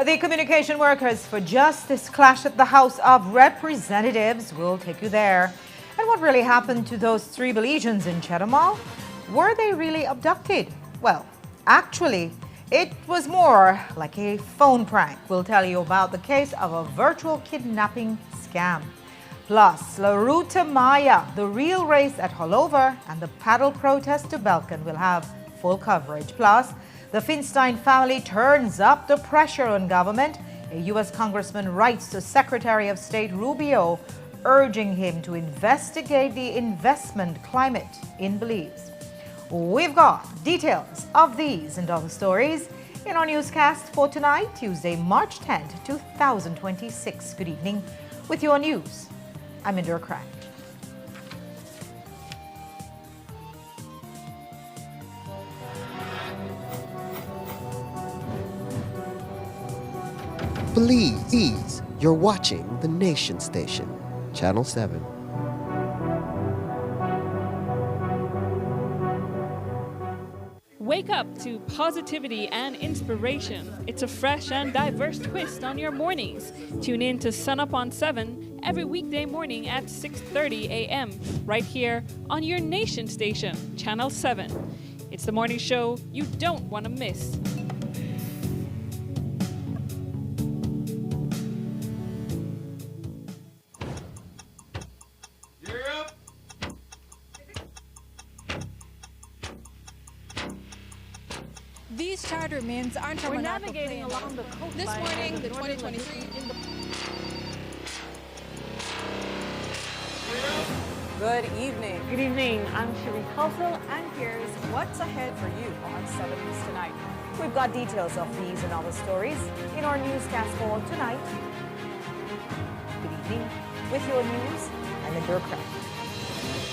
The communication workers for justice clash at the House of Representatives. We'll take you there. And what really happened to those 3 Belizeans in Chetumal? Were they really abducted? Well, actually, it was more like a phone prank. We'll tell you about the case of a virtual kidnapping scam. Plus, La Ruta Maya, the real race at Holover, and the paddle protest to Belkan will have full coverage. Plus, the Finstein family turns up the pressure on government. A U.S. congressman writes to Secretary of State Rubio, urging him to investigate the investment climate in Belize. We've got details of these and other stories in our newscast for tonight, Tuesday, March 10th, 2026. Good evening. With your news, I'm Indra Crack. Please, you're watching the Nation Station, Channel 7. Wake up to positivity and inspiration. It's a fresh and diverse twist on your mornings. Tune in to Sun Up on 7 every weekday morning at 6:30 a.m. right here on your Nation Station, Channel 7. It's the morning show you don't want to miss. These charter means aren't We're navigating along the coastline. This morning, the 2023 in the... Good evening. Good evening. I'm Sheree Kelso, and here's what's ahead for you on 7 News tonight. We've got details of these and other stories in our newscast for tonight. Good evening. With your news, I'm Indra Crack.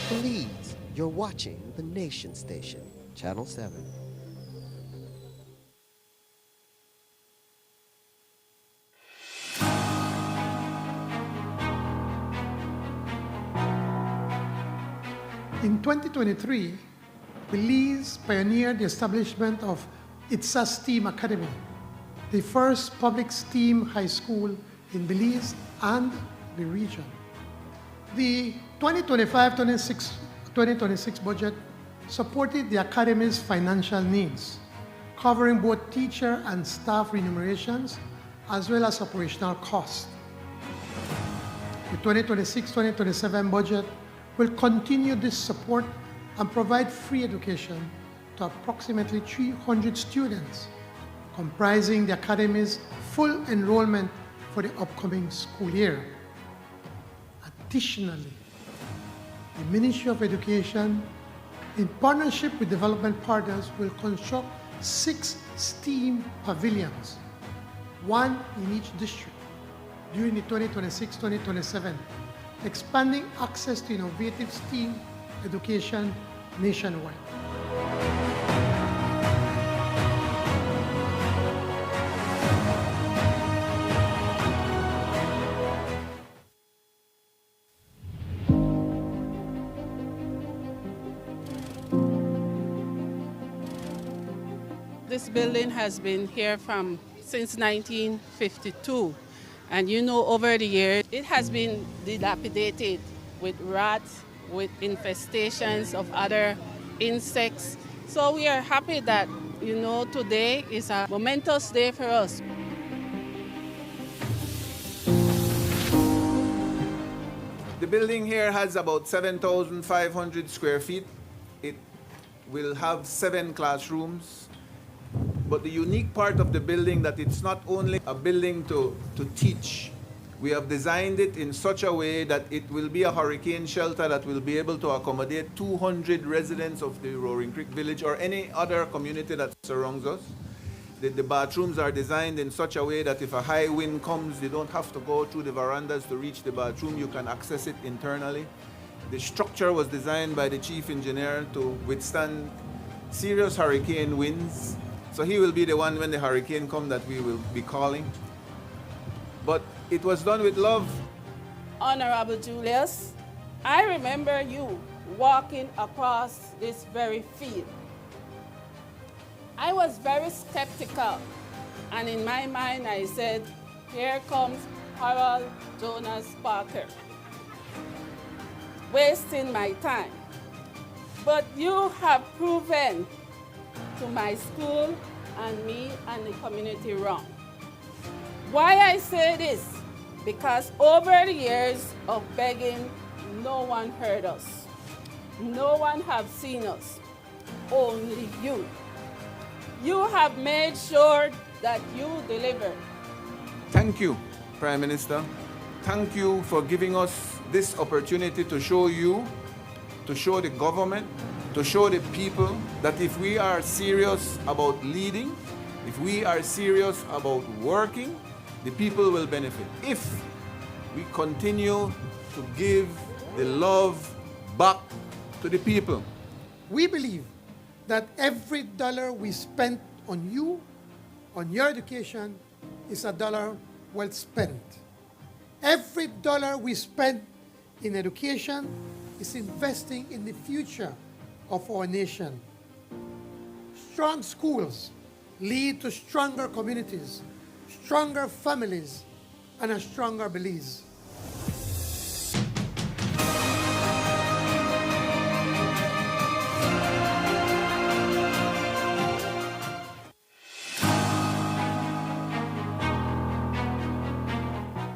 Please, you're watching the Nation Station, Channel 7. In 2023, Belize pioneered the establishment of ITSA STEAM Academy, the first public STEAM high school in Belize and the region. The 2025-26 budget supported the Academy's financial needs, covering both teacher and staff remunerations as well as operational costs. The 2026-2027 budget will continue this support and provide free education to approximately 300 students, comprising the Academy's full enrollment for the upcoming school year. Additionally, the Ministry of Education, in partnership with development partners, will construct 6 STEAM pavilions, 1 in each district, during the 2026-2027, expanding access to innovative STEAM education nationwide. This building has been here since 1952. And over the years, it has been dilapidated with rats, with infestations of other insects. So we are happy that, today is a momentous day for us. The building here has about 7,500 square feet. It will have 7 classrooms. But the unique part of the building that it's not only a building to teach. We have designed it in such a way that it will be a hurricane shelter that will be able to accommodate 200 residents of the Roaring Creek Village or any other community that surrounds us. The bathrooms are designed in such a way that if a high wind comes, you don't have to go through the verandas to reach the bathroom. You can access it internally. The structure was designed by the chief engineer to withstand serious hurricane winds. So he will be the one when the hurricane comes that we will be calling. But it was done with love. Honorable Julius, I remember you walking across this very field. I was very skeptical And in my mind, I said, here comes Harold Jonas Parker, wasting my time. But you have proven to my school and me and the community wrong. Why I say this? Because over the years of begging, no one heard us. No one have seen us, only you. You have made sure that you deliver. Thank you, Prime Minister. Thank you for giving us this opportunity to show you, to show the government, to show the people that if we are serious about leading, if we are serious about working, the people will benefit. If we continue to give the love back to the people. We believe that every dollar we spend on you, on your education, is a dollar well spent. Every dollar we spend in education is investing in the future of our nation. Strong schools lead to stronger communities, stronger families, and a stronger Belize.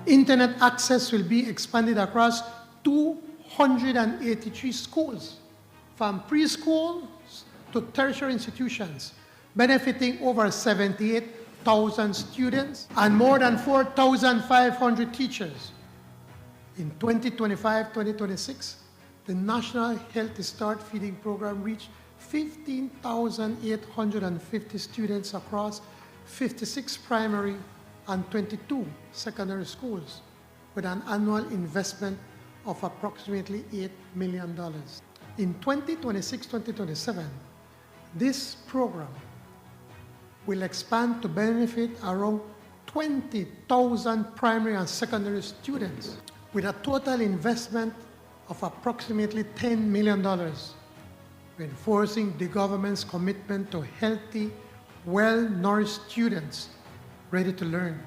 Internet access will be expanded across 283 schools, from preschools to tertiary institutions, benefiting over 78,000 students and more than 4,500 teachers. In 2025-2026, the National Health Start Feeding Program reached 15,850 students across 56 primary and 22 secondary schools, with an annual investment of approximately $8 million. In 2026-2027, this program will expand to benefit around 20,000 primary and secondary students, with a total investment of approximately $10 million, reinforcing the government's commitment to healthy, well-nourished students ready to learn.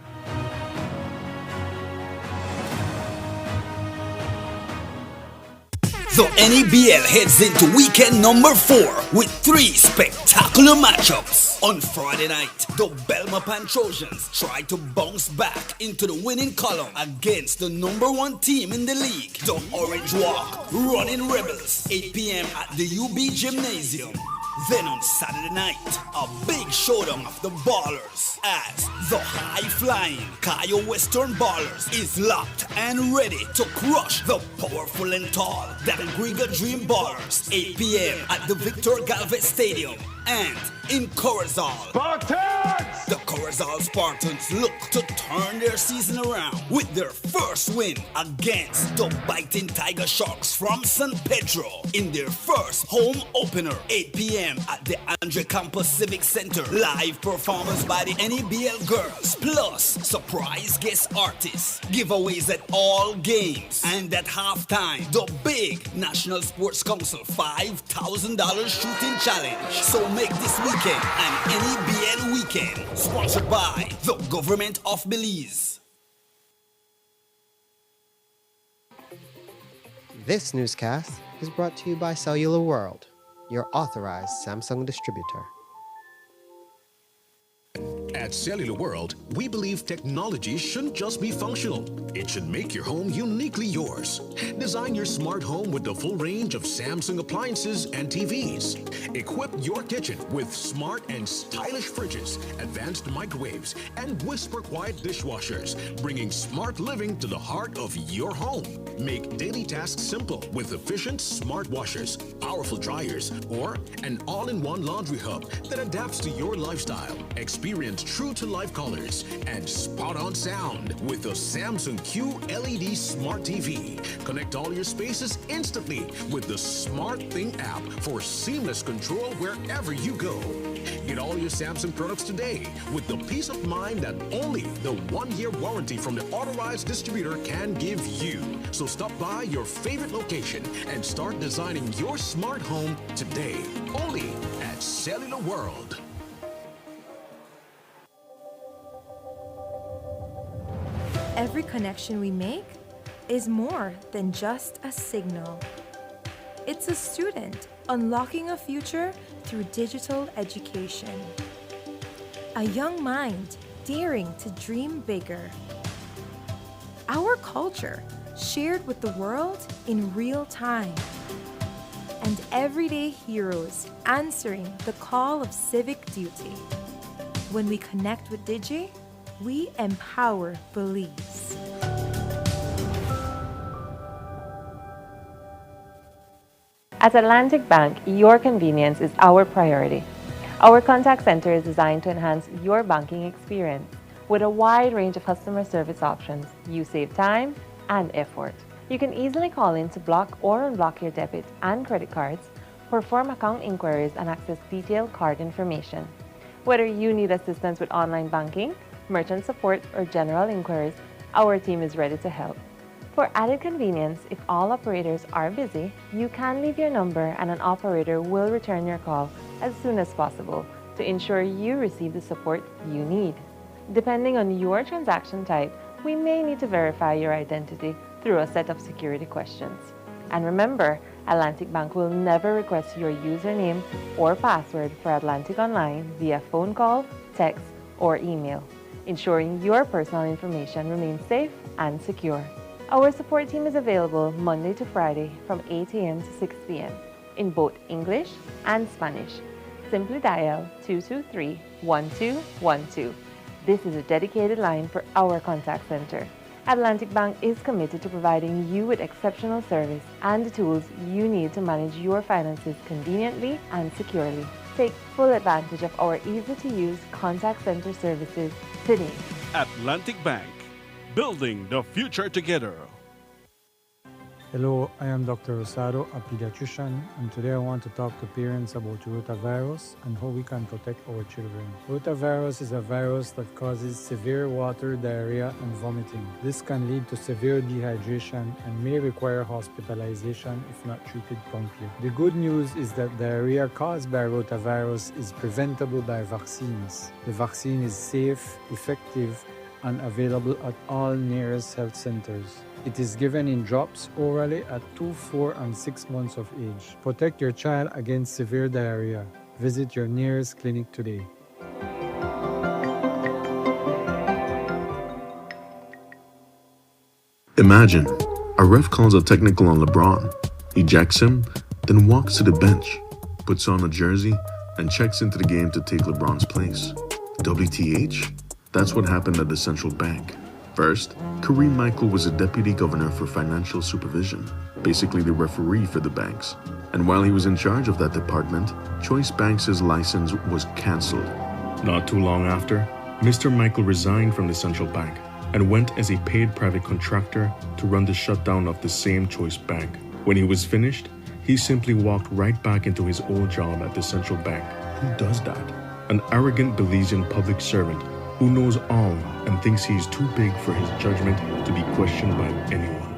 The NABL heads into weekend number 4 with 3 spectacular matchups. On Friday night, the Belmopan Trojans try to bounce back into the winning column against the number 1 team in the league, the Orange Walk Running Rebels, 8 p.m. at the UB Gymnasium. Then on Saturday night, a big showdown of the ballers as the high-flying Cayo Western Ballers is locked and ready to crush the powerful and tall Dangriga Dream Ballers, 8 p.m. at the Victor Galvez Stadium. And in Corozal, Spartans! The Corozal Spartans look to turn their season around with their first win against the Biting Tiger Sharks from San Pedro in their first home opener, 8 p.m. at the Andre Campos Civic Center. Live performance by the NABL girls, plus surprise guest artists, giveaways at all games, and at halftime, the big National Sports Council $5,000 shooting challenge. So make this weekend an NABL weekend, sponsored by the Government of Belize. This newscast is brought to you by Cellular World, your authorized Samsung distributor. At Cellular World, we believe technology shouldn't just be functional. It should make your home uniquely yours. Design your smart home with the full range of Samsung appliances and TVs. Equip your kitchen with smart and stylish fridges, advanced microwaves, and whisper-quiet dishwashers, bringing smart living to the heart of your home. Make daily tasks simple with efficient smart washers, powerful dryers, or an all-in-one laundry hub that adapts to your lifestyle. Experience true-to-life colors and spot-on sound with the Samsung Q LED Smart TV. Connect all your spaces instantly with the Smart Thing app for seamless control wherever you go. Get all your Samsung products today with the peace of mind that only the 1-year warranty from the authorized distributor can give you. So stop by your favorite location and start designing your smart home today. Only at Cellular World. Every connection we make is more than just a signal. It's a student unlocking a future through digital education. A young mind daring to dream bigger. Our culture shared with the world in real time. And everyday heroes answering the call of civic duty. When we connect with Digi, we empower beliefs. At Atlantic Bank, your convenience is our priority. Our contact center is designed to enhance your banking experience. With a wide range of customer service options, you save time and effort. You can easily call in to block or unblock your debit and credit cards, perform account inquiries, and access detailed card information. Whether you need assistance with online banking, merchant support, or general inquiries, our team is ready to help. For added convenience, if all operators are busy, you can leave your number and an operator will return your call as soon as possible to ensure you receive the support you need. Depending on your transaction type, we may need to verify your identity through a set of security questions. And remember, Atlantic Bank will never request your username or password for Atlantic Online via phone call, text, or email, ensuring your personal information remains safe and secure. Our support team is available Monday to Friday from 8 a.m. to 6 p.m. in both English and Spanish. Simply dial 223-1212. This is a dedicated line for our contact center. Atlantic Bank is committed to providing you with exceptional service and the tools you need to manage your finances conveniently and securely. Take full advantage of our easy-to-use contact center services today. Atlantic Bank, building the future together. Hello, I am Dr. Rosado, a pediatrician, and today I want to talk to parents about rotavirus and how we can protect our children. Rotavirus is a virus that causes severe water, diarrhea, and vomiting. This can lead to severe dehydration and may require hospitalization if not treated promptly. The good news is that diarrhea caused by rotavirus is preventable by vaccines. The vaccine is safe, effective, and available at all nearest health centers. It is given in drops orally at 2, 4, and 6 months of age. Protect your child against severe diarrhea. Visit your nearest clinic today. Imagine, a ref calls a technical on LeBron, ejects him, then walks to the bench, puts on a jersey, and checks into the game to take LeBron's place. WTH? That's what happened at the central bank. First, Kareem Michael was a deputy governor for financial supervision, basically the referee for the banks. And while he was in charge of that department, Choice Banks' license was cancelled. Not too long after, Mr. Michael resigned from the central bank and went as a paid private contractor to run the shutdown of the same Choice Bank. When he was finished, he simply walked right back into his old job at the central bank. Who does that? An arrogant Belizean public servant who knows all and thinks he's too big for his judgment to be questioned by anyone.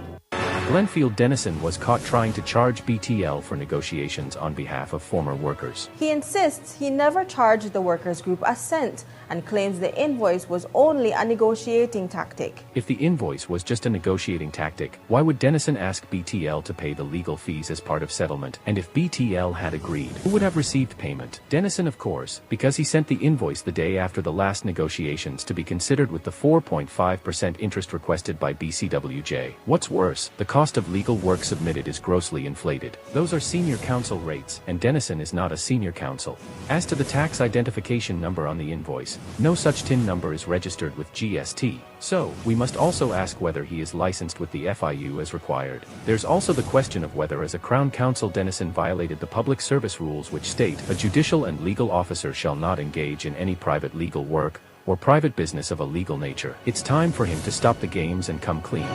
Glenfield Dennison was caught trying to charge BTL for negotiations on behalf of former workers. He insists he never charged the workers group a cent and claims the invoice was only a negotiating tactic. If the invoice was just a negotiating tactic, why would Dennison ask BTL to pay the legal fees as part of settlement? And if BTL had agreed, who would have received payment? Dennison, of course, because he sent the invoice the day after the last negotiations to be considered with the 4.5% interest requested by BCWJ. What's worse, the cost of legal work submitted is grossly inflated. Those are senior counsel rates, and Dennison is not a senior counsel. As to the tax identification number on the invoice, no such TIN number is registered with GST, so we must also ask whether he is licensed with the FIU as required. There's also the question of whether as a Crown Counsel Dennison violated the public service rules which state a judicial and legal officer shall not engage in any private legal work or private business of a legal nature. It's time for him to stop the games and come clean.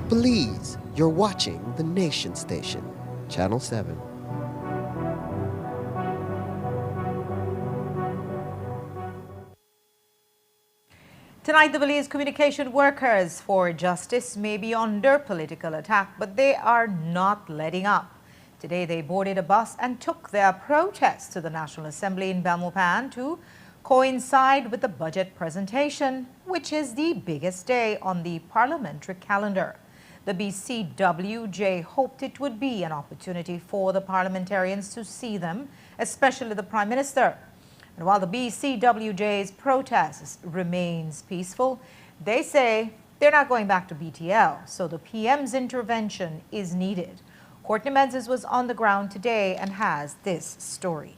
Please, you're watching the Nation Station, Channel 7. Tonight, the Belize communication workers for justice may be under political attack, but they are not letting up. Today they boarded a bus and took their protest to the National Assembly in Belmopan to coincide with the budget presentation, which is the biggest day on the parliamentary calendar. The BCWJ hoped it would be an opportunity for the parliamentarians to see them, especially the Prime Minister. And while the BCWJ's protest remains peaceful, they say they're not going back to BTL, so the PM's intervention is needed. Courtney Menzies was on the ground today and has this story.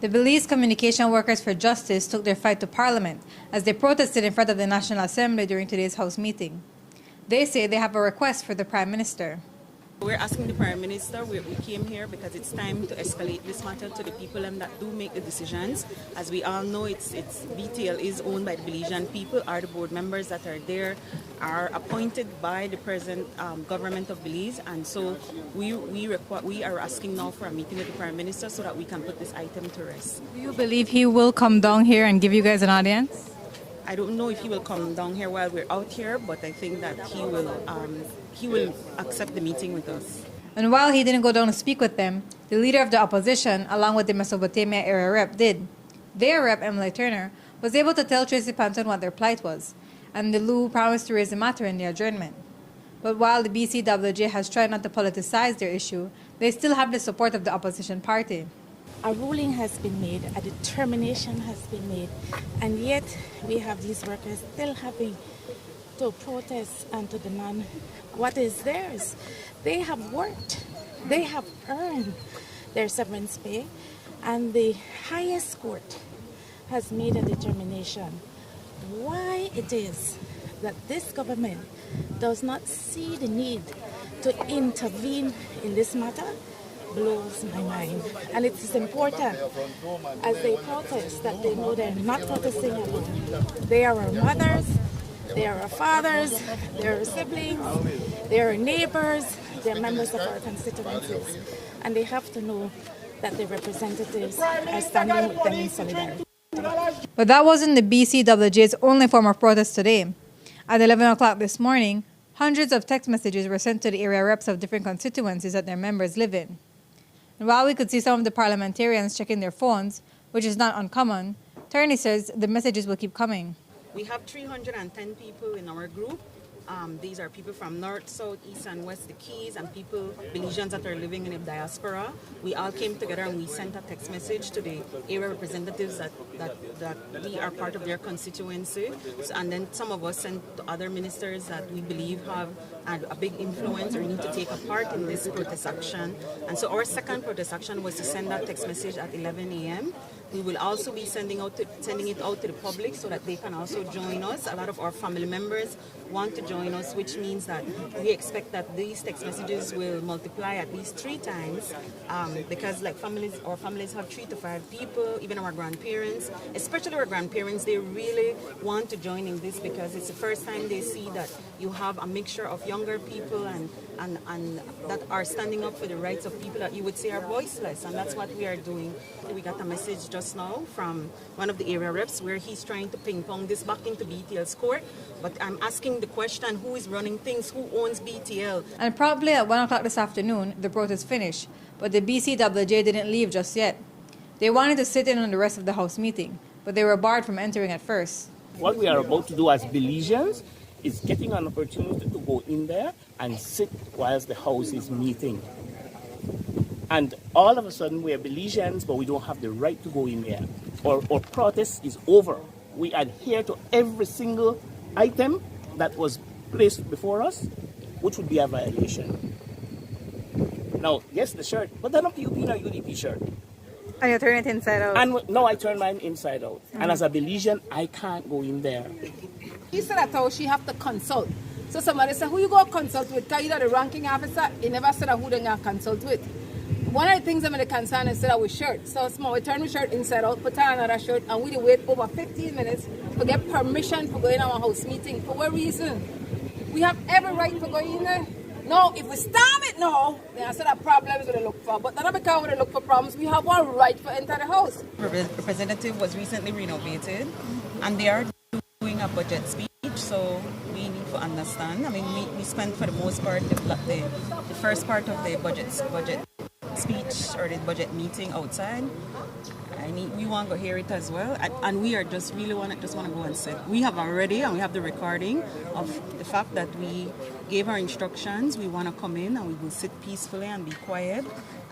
The Belize Communication Workers for Justice took their fight to Parliament as they protested in front of the National Assembly during today's House meeting. They say they have a request for the Prime Minister. We're asking the Prime Minister, we came here because it's time to escalate this matter to the people that do make the decisions. As we all know, it's BTL is owned by the Belizean people, are the board members that are there, are appointed by the present government of Belize, and so we are asking now for a meeting with the Prime Minister so that we can put this item to rest. Do you believe he will come down here and give you guys an audience? I don't know if he will come down here while we're out here, but I think that he will accept the meeting with us. And while he didn't go down to speak with them, the leader of the opposition, along with the Mesopotamia area rep, did. Their rep, Emily Turner, was able to tell Tracy Panton what their plight was, and the Lou promised to raise the matter in the adjournment. But while the BCWJ has tried not to politicize their issue, they still have the support of the opposition party. A ruling has been made, a determination has been made, and yet we have these workers still having to protest and to demand what is theirs. They have worked, they have earned their severance pay, and the highest court has made a determination. Why it is that this government does not see the need to intervene in this matter blows my mind. And it is important as they protest that they know they're not protesting alone. They are our mothers, they are our fathers, they are our siblings, they are our neighbors, they are members of our constituencies. And they have to know that the representatives are standing with them in solidarity. But that wasn't the BCWJ's only form of protest today. At 11 o'clock this morning, hundreds of text messages were sent to the area reps of different constituencies that their members live in. And while we could see some of the parliamentarians checking their phones, which is not uncommon, Turney says the messages will keep coming. We have 310 people in our group. These are people from north, south, east, and west, the Keys, and people, Belizeans that are living in the diaspora. We all came together and we sent a text message to the area representatives that we are part of their constituency. And then some of us sent to other ministers that we believe have a big influence or need to take a part in this protest action. And so our second protest action was to send that text message at 11 a.m. We will also be sending it out to the public so that they can also join us. A lot of our family members want to join us, which means that we expect that these text messages will multiply at least 3 times because like our families have 3 to 5 people, even our grandparents, especially our grandparents, they really want to join in this because it's the first time they see that you have a mixture of younger people and that are standing up for the rights of people that you would say are voiceless, and that's what we are doing. We got a message just now from one of the area reps where he's trying to ping-pong this back into BTL's court, but I'm asking the question, who is running things, who owns BTL? And promptly at 1 o'clock this afternoon, the protest finished, but the BCWJ didn't leave just yet. They wanted to sit in on the rest of the House meeting, but they were barred from entering at first. What we are about to do as Belizeans is getting an opportunity to go in there and sit whilst the House is meeting. And all of a sudden we are Belizeans, but we don't have the right to go in there. Our protest is over. We adhere to every single item that was placed before us, which would be a violation. Now, yes, the shirt, but then a PUP and a UDP shirt. And you turn it inside out? And no, I turn mine inside out. And as a Belizean, I can't go in there. He said that how she have to consult. So somebody said, who you go consult with? Because you're the ranking officer. He never said who they going to consult with. One of the things I'm going to concern is that with shirt. So small, we turn the shirt inside out, put on another shirt, and we wait over 15 minutes to get permission to go in our House meeting. For what reason? We have every right to go in there. No, if we storm it now, then I said that problems we look for. But not because we look for problems, we have one right to enter the House. Representative was recently renovated, and they are doing a budget speech. speech, so we need to understand. I mean, we spent for the most part the first part of the budget speech or the budget meeting outside. We want to hear it as well, and we are just really want to go and sit. We have already, and we have the recording of the fact that we gave our instructions. We want to come in and we will sit peacefully and be quiet,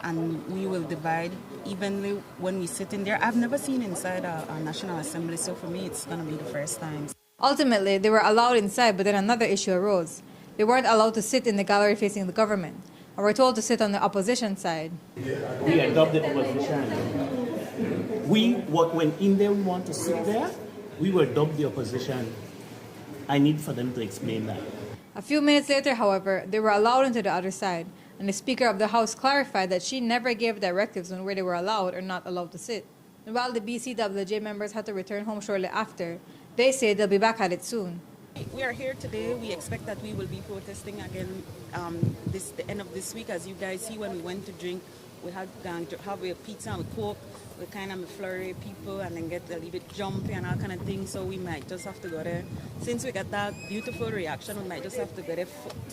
and we will divide evenly when we sit in there. I've never seen inside a National Assembly, so for me it's going to be the first time. Ultimately, they were allowed inside, but then another issue arose. They weren't allowed to sit in the gallery facing the government, and were told to sit on the opposition side. We adopted opposition. When in there we want to sit there, we will adopt the opposition. I need for them to explain that. A few minutes later, however, they were allowed into the other side, and the Speaker of the House clarified that she never gave directives on where they were allowed or not allowed to sit. And while the BCWJ members had to return home shortly after, they say they'll be back at it soon. We are here today. We expect that we will be protesting again the end of this week. As you guys see, when we went to drink, we had to have a pizza and a Coke. We kind of flurry people and then get a little bit jumpy and all kind of things. So we might just have to go there. Since we got that beautiful reaction, we might just have to go there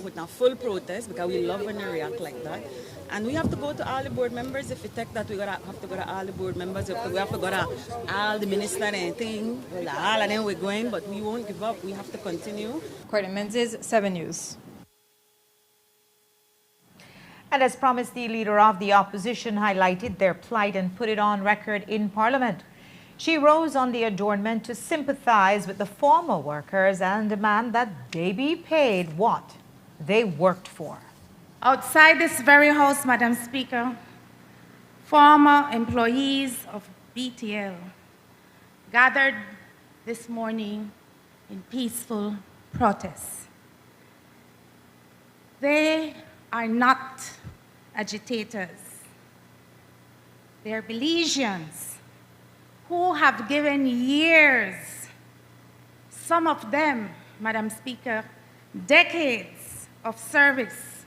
with a full protest, because we love when they react like that. And we have to go to all the board members. If we take that, we have to go to all the board members. We have to go to all the ministers and anything. Well, all of them we're going, but we won't give up. We have to continue. Courtney Menzies, 7 News. And as promised, the leader of the opposition highlighted their plight and put it on record in Parliament. She rose on the adjournment to sympathize with the former workers and demand that they be paid what they worked for. Outside this very house, Madam Speaker, former employees of BTL gathered this morning in peaceful protest. They are not agitators. They are Belizeans who have given years, some of them, Madam Speaker, decades of service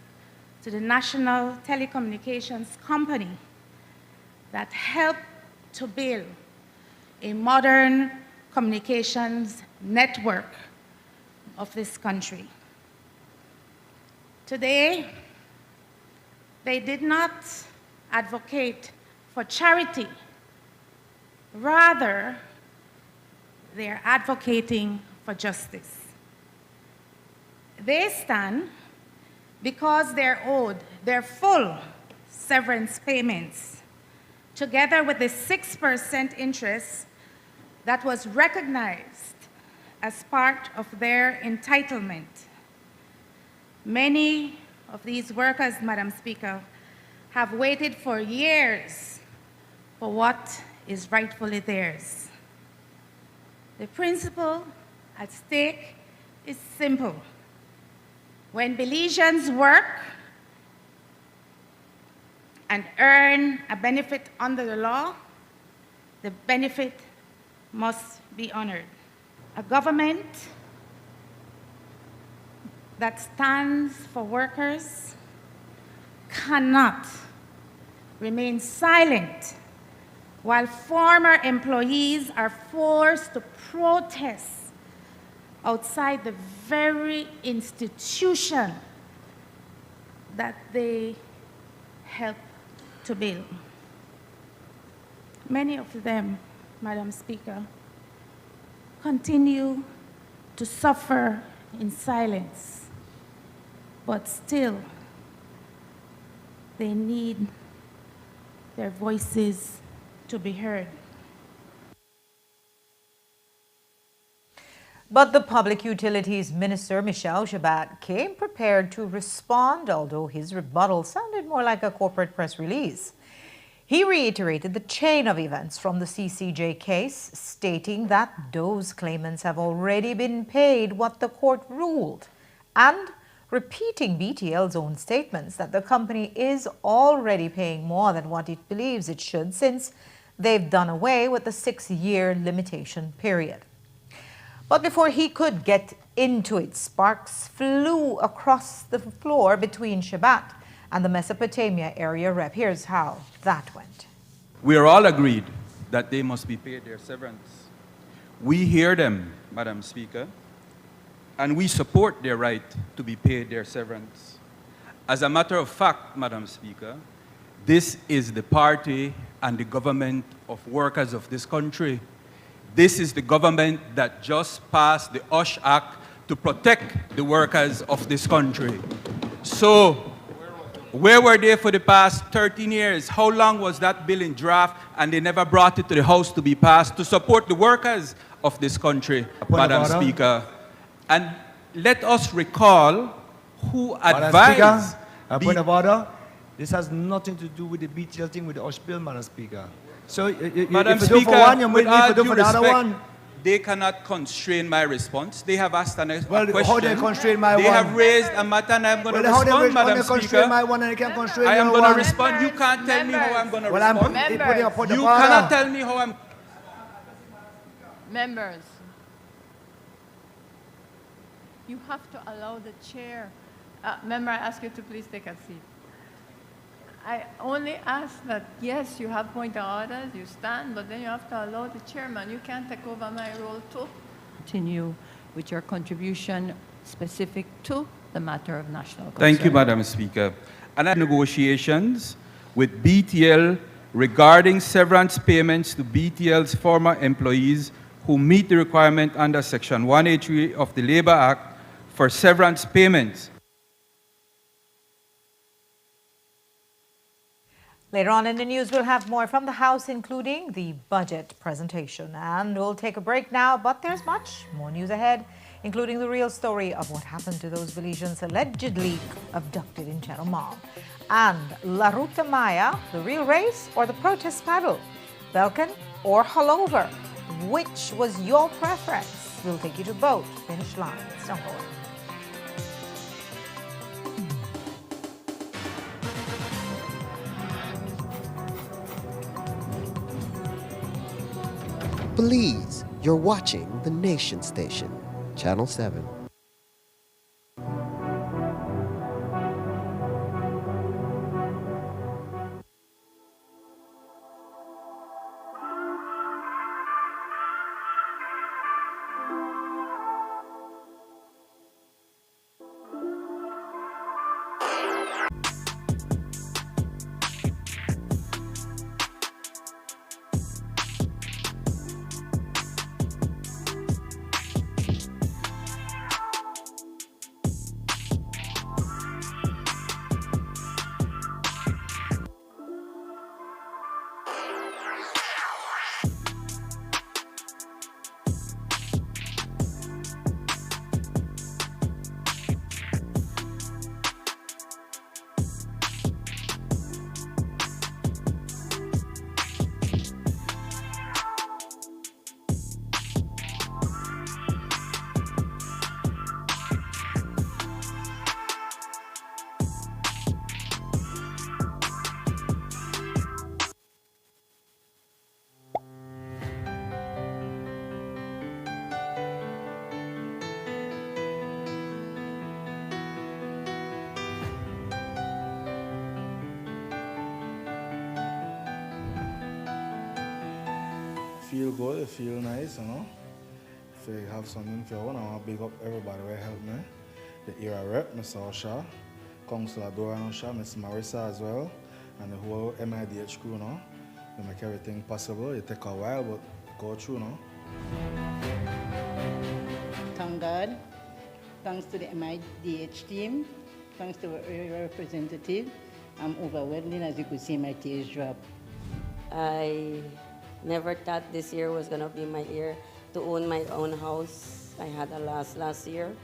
to the National Telecommunications Company that helped to build a modern communications network of this country. Today, they did not advocate for charity. Rather, they are advocating for justice. They stand because they're owed their full severance payments, together with the 6% interest that was recognized as part of their entitlement. Many of these workers, Madam Speaker, have waited for years for what is rightfully theirs. The principle at stake is simple. When Belizeans work and earn a benefit under the law, the benefit must be honored. A government that stands for workers cannot remain silent while former employees are forced to protest outside the very institution that they help to build. Many of them, Madam Speaker, continue to suffer in silence. But still, they need their voices to be heard. But the Public Utilities Minister, Michel Shabat, came prepared to respond, although his rebuttal sounded more like a corporate press release. He reiterated the chain of events from the CCJ case, stating that those claimants have already been paid what the court ruled, and repeating BTL's own statements that the company is already paying more than what it believes it should, since they've done away with the 6-year limitation period. But before he could get into it, sparks flew across the floor between Shabat and the Mesopotamia area rep. Here's how that went. We are all agreed that they must be paid their severance. We hear them, Madam Speaker. and we support their right to be paid their severance. As a matter of fact, Madam Speaker, this is the party and the government of workers of this country. This is the government that just passed the OSH Act to protect the workers of this country. So, where were they for the past 13 years? How long was that bill in draft and they never brought it to the House to be passed to support the workers of this country, Madam Speaker? And let us recall who advised... Point of order. This has nothing to do with the BTL thing with the OSH bill, Madam Speaker. So, Madam if you do Speaker, for one, you with need all to do due for the other respect, one. they cannot constrain my response. They have asked a Well, question. how they constrain my They one? have raised a matter and I'm going to Well, how respond, they Madam constrain Speaker. my one and they can't constrain I am your going to one? respond. You can't tell me how I'm going to Well, respond. I'm putting a point of You order. cannot tell me how I'm... Members, you have to allow the chair. Member, I ask you to please take a seat. I only ask that, yes, you have point of orders, you stand, but then you have to allow the chairman. You can't take over my role too. Continue with your contribution specific to the matter of national concern. Thank you, Madam Speaker. And negotiations with BTL regarding severance payments to BTL's former employees who meet the requirement under Section 183 of the Labor Act for severance payments. Later on in the news, we'll have more from the House, including the budget presentation. And we'll take a break now, but there's much more news ahead, including the real story of what happened to those Belizeans allegedly abducted in Cheddar Mall. And La Ruta Maya, the real race or the protest paddle? Belkan or Hullover? Which was your preference? We'll take you to both finish lines. Don't go away. Belize, you're watching the Nation Station, Channel 7. Feel good, it feel nice, you know. If you have something for you, I want to big up everybody who helped me. The era rep, Mr. Osha, Councillor Dora Osha, Miss Marissa as well, and the whole MIDH crew, you know. They make everything possible. It take a while, but go through, you know. Thank God. Thanks to the MIDH team. Thanks to our area representative. I'm overwhelmed, as you could see, my tears drop. I never thought this year was going to be my year to own my own house. I had a loss last year,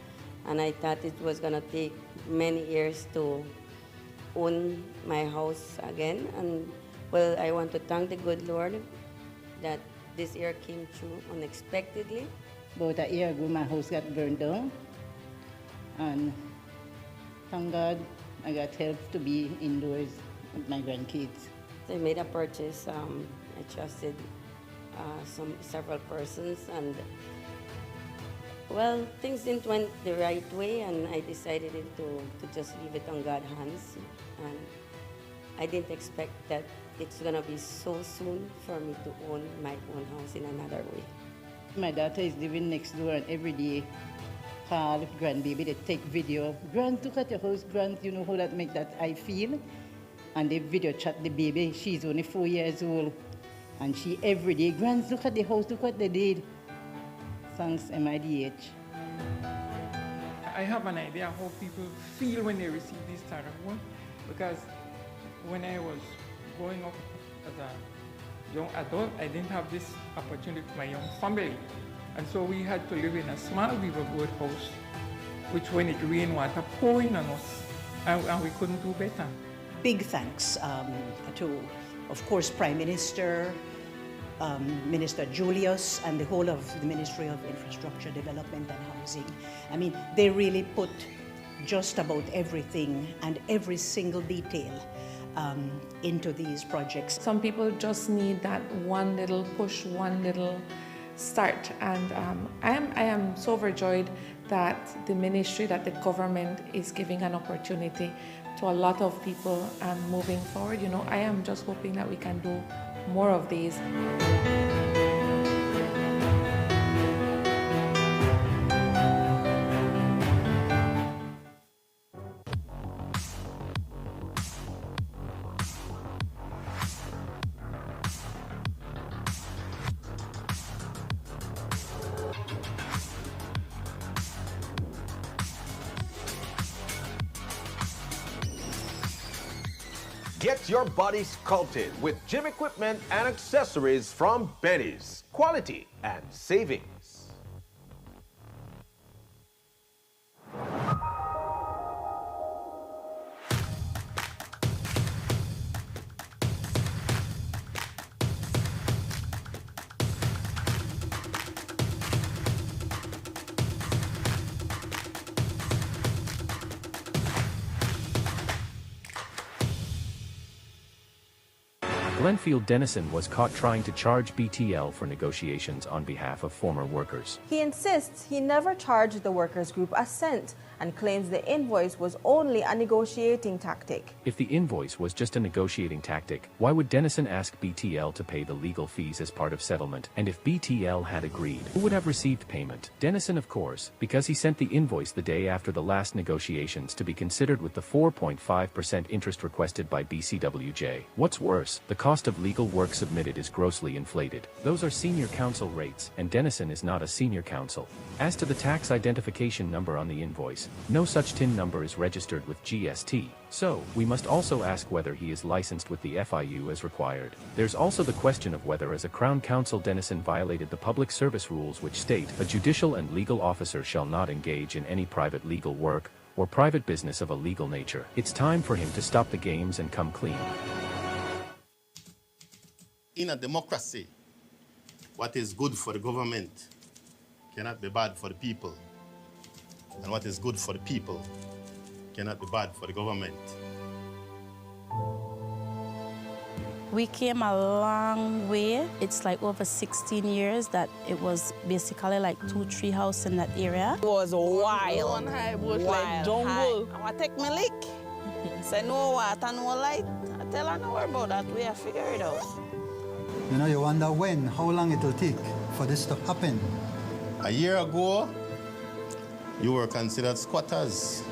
and I thought it was going to take many years to own my house again. And well, I want to thank the good Lord that this year came through unexpectedly. About a year ago, my house got burned down, and thank God I got help to be indoors with my grandkids. I made a purchase. I trusted several persons, and well, things didn't went the right way, and I decided to just leave it on God's hands. And I didn't expect that it's gonna be so soon for me to own my own house in another way. My daughter is living next door, and every day call grandbaby, they take video. Grand, look at your house, Grand, you know how that make that I feel? And they video chat the baby, she's only 4 years old. And she every day, Grand, look at the house, look what they did. Thanks, MIDH. I have an idea how people feel when they receive this type of work, because when I was growing up as a young adult, I didn't have this opportunity for my young family. And so we had to live in a small beaverboard house, which when it rained, water pouring on us, and we couldn't do better. Big thanks to, of course, Prime Minister, Minister Julius, and the whole of the Ministry of Infrastructure, Development and Housing. I mean, they really put just about everything and every single detail into these projects. Some people just need that one little push, one little start. And I am so overjoyed that the ministry, that the government is giving an opportunity to a lot of people moving forward. You know, I am just hoping that we can do more of these. Get your body sculpted with gym equipment and accessories from Benny's. Quality and savings. Glenfield Dennison was caught trying to charge BTL for negotiations on behalf of former workers. He insists he never charged the workers group a cent and claims the invoice was only a negotiating tactic. If the invoice was just a negotiating tactic, why would Dennison ask BTL to pay the legal fees as part of settlement? And if BTL had agreed, who would have received payment? Dennison, of course, because he sent the invoice the day after the last negotiations to be considered with the 4.5% interest requested by BCWJ. What's worse, the cost of legal work submitted is grossly inflated. Those are senior counsel rates, and Dennison is not a senior counsel. As to the tax identification number on the invoice, no such TIN number is registered with GST, so we must also ask whether he is licensed with the FIU as required. There's also the question of whether as a Crown Counsel Dennison violated the public service rules which state a judicial and legal officer shall not engage in any private legal work or private business of a legal nature. It's time for him to stop the games and come clean. In a democracy, what is good for the government cannot be bad for the people. And what is good for the people cannot be bad for the government. We came a long way. It's like over 16 years that it was basically like 2-3 houses in that area. It was wild. One high bush like jungle. I want to take my lick. Say no water, no light. I tell her no worry about that. We have figured it out. You know, you wonder how long it will take for this to happen. A year ago, you were considered squatters.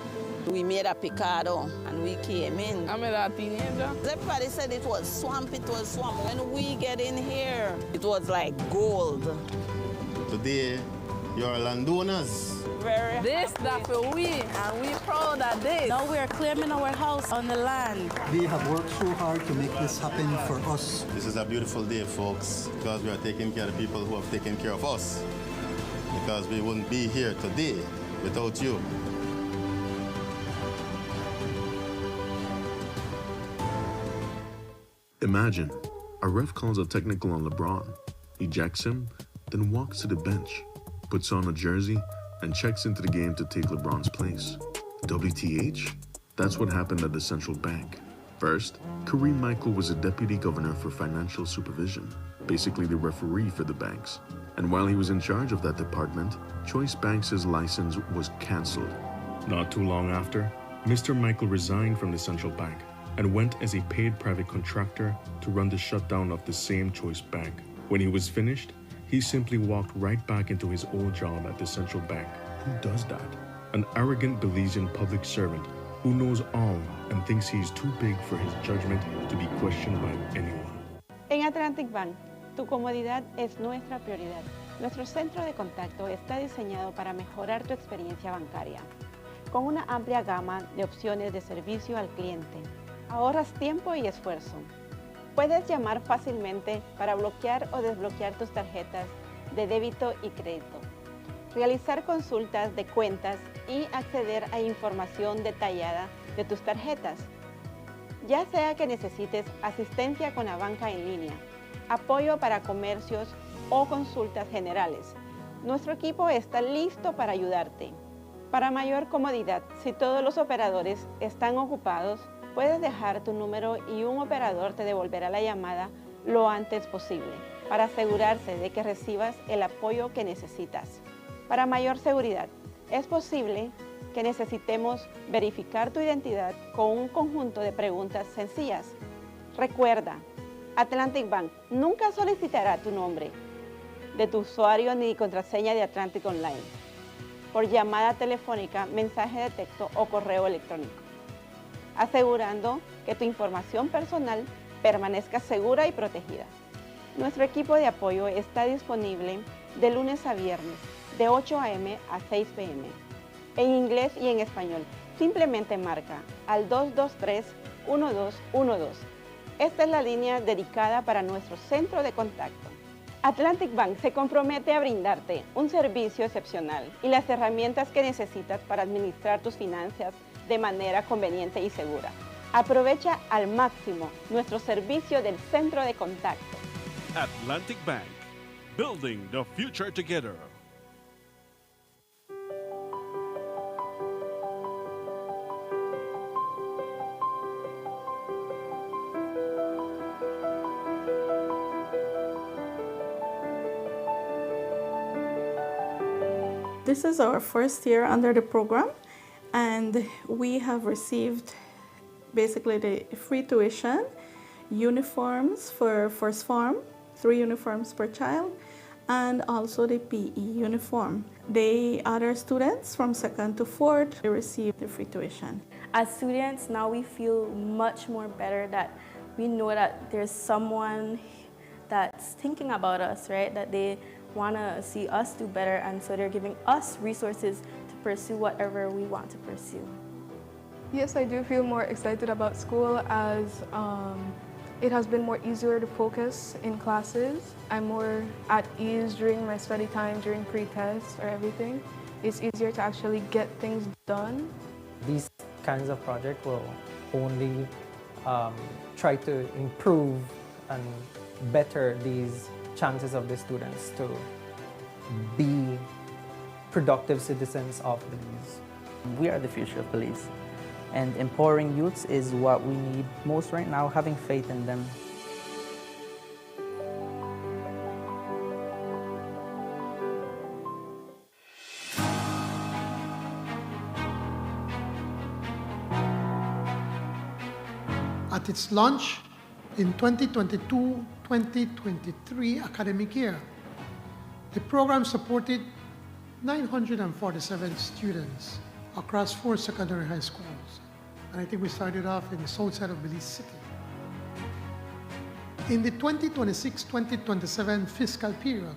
We made a picado and we came in. I made a teenager. Everybody said it was swamp, it was swamp. When we get in here, it was like gold. Today, you're landowners. Very this that for we, and we proud of this. Now we're claiming our house on the land. We have worked so hard to make this happen for us. This is a beautiful day, folks, because we are taking care of the people who have taken care of us. Because we wouldn't be here today without you. Imagine, a ref calls a technical on LeBron, ejects him, then walks to the bench, puts on a jersey, and checks into the game to take LeBron's place. WTH? That's what happened at the central bank. First, Kareem Michael was a deputy governor for financial supervision, basically the referee for the banks. And while he was in charge of that department, Choice Banks' license was cancelled. Not too long after, Mr. Michael resigned from the central bank and went as a paid private contractor to run the shutdown of the same Choice Bank. When he was finished, he simply walked right back into his old job at the central bank. who does that? An arrogant Belizean public servant who knows all and thinks he is too big for his judgment to be questioned by anyone. En Atlantic Bank, tu comodidad es nuestra prioridad. Nuestro centro de contacto está diseñado para mejorar tu experiencia bancaria, con una amplia gama de opciones de servicio al cliente. Ahorras tiempo y esfuerzo. Puedes llamar fácilmente para bloquear o desbloquear tus tarjetas de débito y crédito, realizar consultas de cuentas y acceder a información detallada de tus tarjetas. Ya sea que necesites asistencia con la banca en línea, apoyo para comercios o consultas generales, nuestro equipo está listo para ayudarte. Para mayor comodidad, si todos los operadores están ocupados, puedes dejar tu número y un operador te devolverá la llamada lo antes posible para asegurarse de que recibas el apoyo que necesitas. Para mayor seguridad, es posible que necesitemos verificar tu identidad con un conjunto de preguntas sencillas. Recuerda, Atlantic Bank nunca solicitará tu nombre de tu usuario ni contraseña de Atlantic Online por llamada telefónica, mensaje de texto o correo electrónico, asegurando que tu información personal permanezca segura y protegida. Nuestro equipo de apoyo está disponible de lunes a viernes, de 8 a.m. a 6 p.m., en inglés y en español. Simplemente marca al 223-1212. Esta es la línea dedicada para nuestro centro de contacto. Atlantic Bank se compromete a brindarte un servicio excepcional y las herramientas que necesitas para administrar tus finanzas de manera conveniente y segura. Aprovecha al máximo nuestro servicio del centro de contacto. Atlantic Bank, building the future together. This is our first year under the program, and we have received basically the free tuition, uniforms for first form, 3 uniforms per child, and also the PE uniform. The other students from 2nd to 4th, they receive the free tuition. As students, now we feel much more better that we know that there's someone that's thinking about us, right? That they want to see us do better, and so they're giving us resources to pursue whatever we want to pursue. Yes, I do feel more excited about school as it has been more easier to focus in classes. I'm more at ease during my study time, during pre-test or everything. It's easier to actually get things done. These kinds of projects will only try to improve and better these chances of the students to be productive citizens of Belize. We are the future of Belize, and empowering youths is what we need most right now, having faith in them. At its launch in 2022-2023 academic year, the program supported 947 students across 4 secondary high schools. And I think we started off in the south side of Belize City. In the 2026-2027 fiscal period,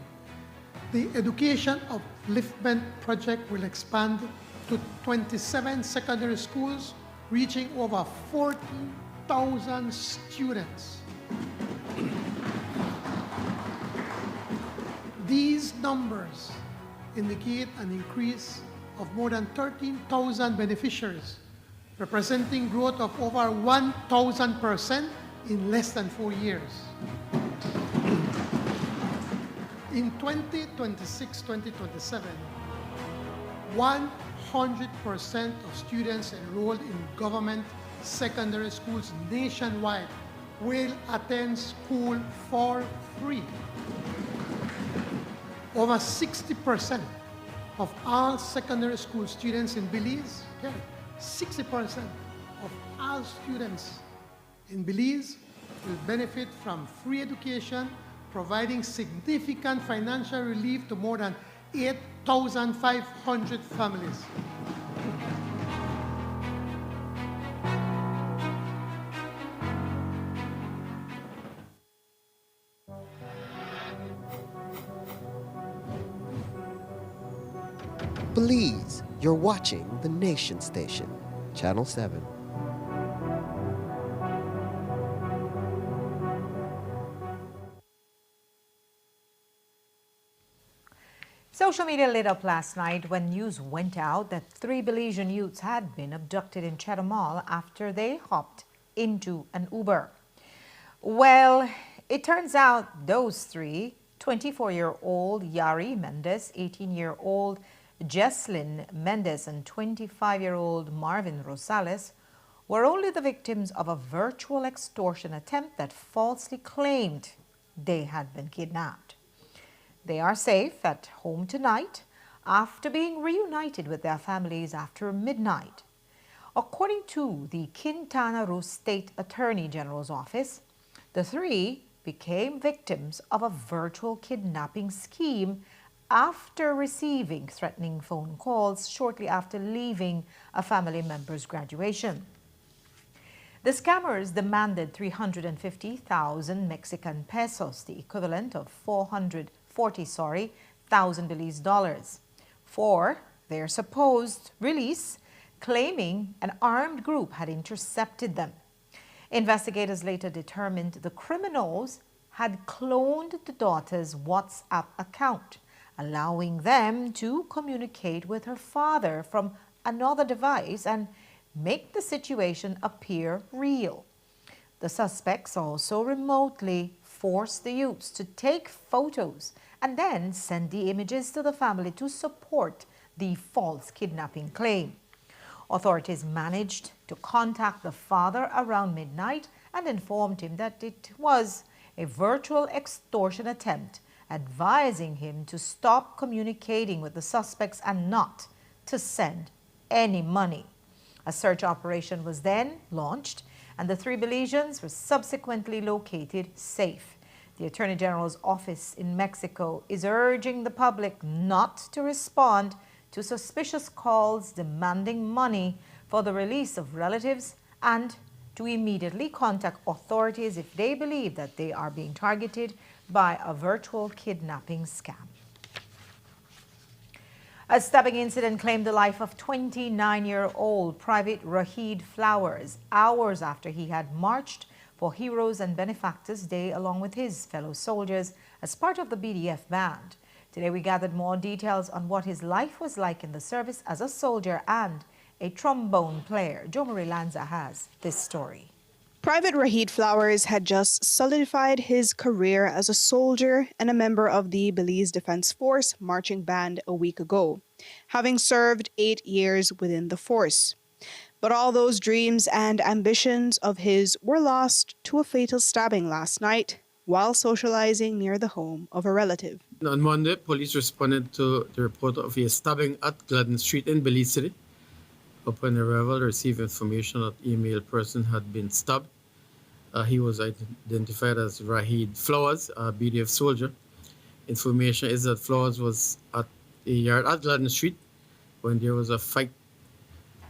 the Education Upliftment Project will expand to 27 secondary schools, reaching over 40,000 students. These numbers indicate an increase of more than 13,000 beneficiaries, representing growth of over 1,000% in less than 4 years. In 2026-2027, 100% of students enrolled in government secondary schools nationwide will attend school for free. Over 60% of all secondary school students in Belize, 60% of all students in Belize will benefit from free education, providing significant financial relief to more than 8,500 families. Belize, you're watching the Nation Station, Channel 7. Social media lit up last night when news went out that 3 Belizean youths had been abducted in Chatham Mall after they hopped into an Uber. Well, it turns out those 3, 24-year-old Yari Mendes, 18-year-old Jesslyn Mendes, and 25-year-old Marvin Rosales, were only the victims of a virtual extortion attempt that falsely claimed they had been kidnapped. They are safe at home tonight after being reunited with their families after midnight. According to the Quintana Roo State Attorney General's office, the 3 became victims of a virtual kidnapping scheme after receiving threatening phone calls shortly after leaving a family member's graduation. The scammers demanded 350,000 Mexican pesos, the equivalent of 440,000 Belize dollars, for their supposed release, claiming an armed group had intercepted them. Investigators later determined the criminals had cloned the daughter's WhatsApp account, allowing them to communicate with her father from another device and make the situation appear real. The suspects also remotely forced the youths to take photos and then send the images to the family to support the false kidnapping claim. Authorities managed to contact the father around midnight and informed him that it was a virtual extortion attempt, advising him to stop communicating with the suspects and not to send any money. A search operation was then launched, and the 3 Belizeans were subsequently located safe. The Attorney General's office in Mexico is urging the public not to respond to suspicious calls demanding money for the release of relatives and to immediately contact authorities if they believe that they are being targeted by a virtual kidnapping scam. A stabbing incident claimed the life of 29-year-old Private Rahid Flowers hours after he had marched for Heroes and Benefactors Day along with his fellow soldiers as part of the BDF band. Today we gathered more details on what his life was like in the service as a soldier and a trombone player. Jo Marie Lanza has this story. Private Rahid Flowers had just solidified his career as a soldier and a member of the Belize Defense Force marching band a week ago, having served 8 years within the force. But all those dreams and ambitions of his were lost to a fatal stabbing last night while socializing near the home of a relative. On Monday, police responded to the report of a stabbing at Gladden Street in Belize City. Upon arrival, received information that a male person had been stabbed. He was identified as Rahid Flowers, a BDF soldier. Information is that Flowers was at a yard at Gladden Street when there was a fight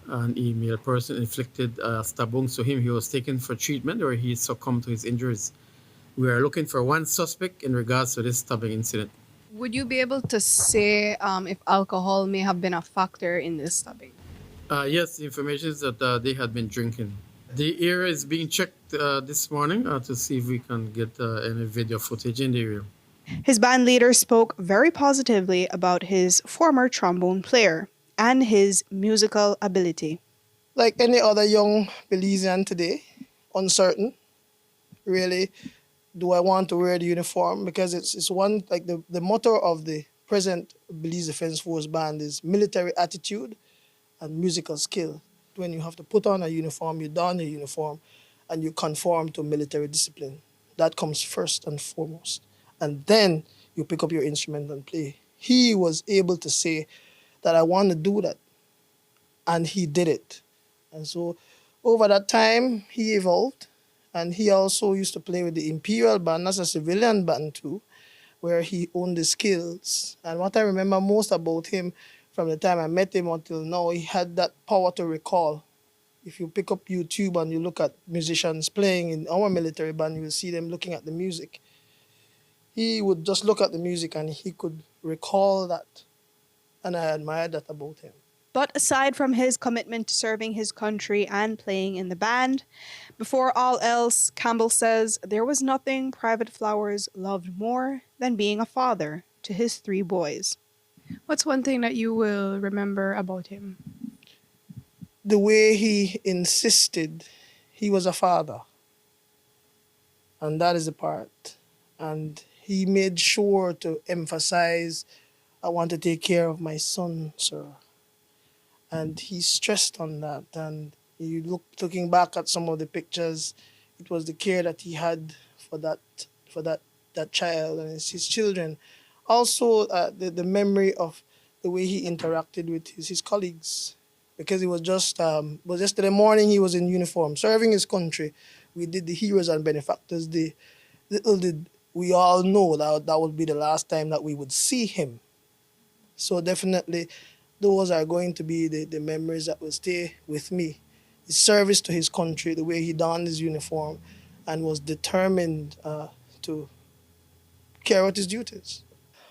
and a male person inflicted a stab wound to him. He was taken for treatment where he succumbed to his injuries. We are looking for one suspect in regards to this stabbing incident. Would you be able to say if alcohol may have been a factor in this stabbing? Yes, the information is that they had been drinking. The area is being checked this morning to see if we can get any video footage in the area. His band leader spoke very positively about his former trombone player and his musical ability. Like any other young Belizean today, uncertain, really, do I want to wear the uniform? Because it's one, like the motto of the present Belize Defense Force band is military attitude and musical skill. When you have to put on a uniform, you don a uniform, and you conform to military discipline. That comes first and foremost. And then you pick up your instrument and play. He was able to say that I want to do that. And he did it. And so over that time, he evolved. And he also used to play with the Imperial Band as a civilian band too. where he owned the skills. And what I remember most about him from the time I met him until now, he had that power to recall. If you pick up YouTube and you look at musicians playing in our military band, you will see them looking at the music. He would just look at the music and he could recall that. And I admired that about him. But aside from his commitment to serving his country and playing in the band, before all else, Campbell says there was nothing Private Flowers loved more than being a father to his 3 boys. What's one thing that you will remember about him? The way he insisted he was a father. And that is the part. And he made sure to emphasize, I want to take care of my son, sir. And he stressed on that. And you looking back at some of the pictures, it was the care that he had for that child and his children. Also, the memory of the way he interacted with his colleagues. Because it was just yesterday morning he was in uniform, serving his country. We did the Heroes and Benefactors Day. Little did we all know that would be the last time that we would see him. So definitely, those are going to be the memories that will stay with me. His service to his country, the way he donned his uniform and was determined to carry out his duties.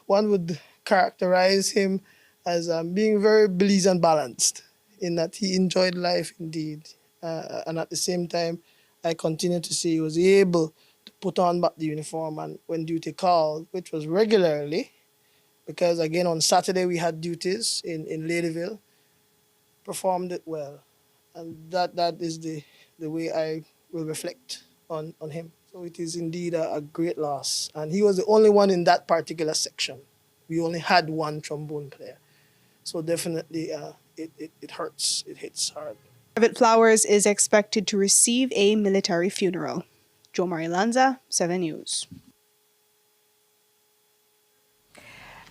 One would characterize him as being very Belize and balanced, in that he enjoyed life indeed. And at the same time, I continue to see he was able to put on back the uniform and when duty called, which was regularly, because again on Saturday we had duties in Ladyville, performed it well. And that is the way I will reflect on him. So it is indeed a great loss. And he was the only one in that particular section. We only had one trombone player. So definitely it hurts, it hits hard. Private Flowers is expected to receive a military funeral. Jo Marie Lanza, 7 News.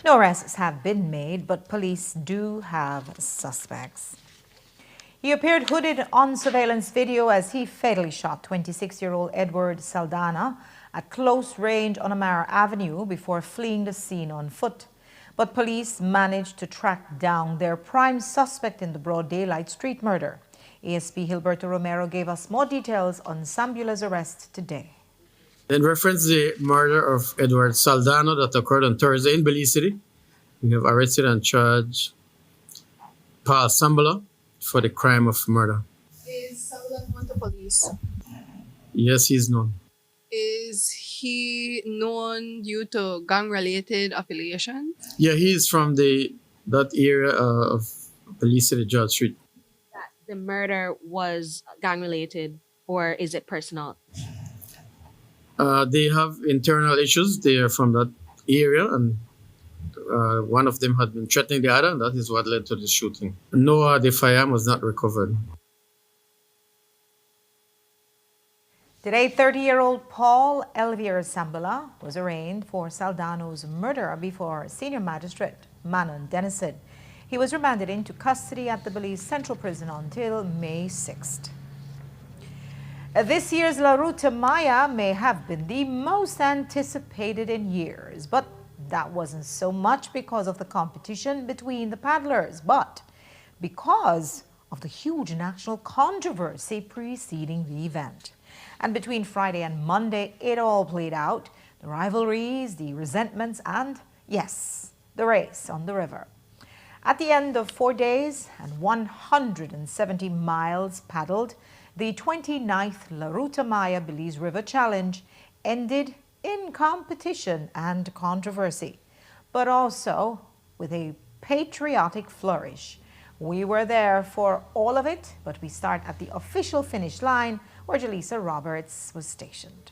No arrests have been made, but police do have suspects. He appeared hooded on surveillance video as he fatally shot 26-year-old Edward Saldana at close range on Amara Avenue before fleeing the scene on foot. But police managed to track down their prime suspect in the broad daylight street murder. ASP Gilberto Romero gave us more details on Sambula's arrest today. In reference to the murder of Edward Saldana that occurred on Thursday in Belize City, we have arrested and charged Paul Sambula for the crime of murder. Is Sambula known to police? Yes, he's known. Is he known due to gang-related affiliation? Yeah, he's from that area of Belize City, George Street. That the murder was gang-related, or is it personal? They have internal issues. They are from that area, and one of them had been threatening the other, and that is what led to the shooting. No, the firearm was not recovered. Today, 30-year-old Paul Elvier Sambula was arraigned for Saldano's murder before Senior Magistrate Manon Dennison. He was remanded into custody at the Belize Central Prison until May 6th. This year's La Ruta Maya may have been the most anticipated in years, but that wasn't so much because of the competition between the paddlers, but because of the huge national controversy preceding the event. And between Friday and Monday, it all played out. The rivalries, the resentments, and, yes, the race on the river. At the end of 4 days and 170 miles paddled, the 29th La Ruta Maya Belize River Challenge ended in competition and controversy, but also with a patriotic flourish. We were there for all of it, but we start at the official finish line where Jaleesa Roberts was stationed.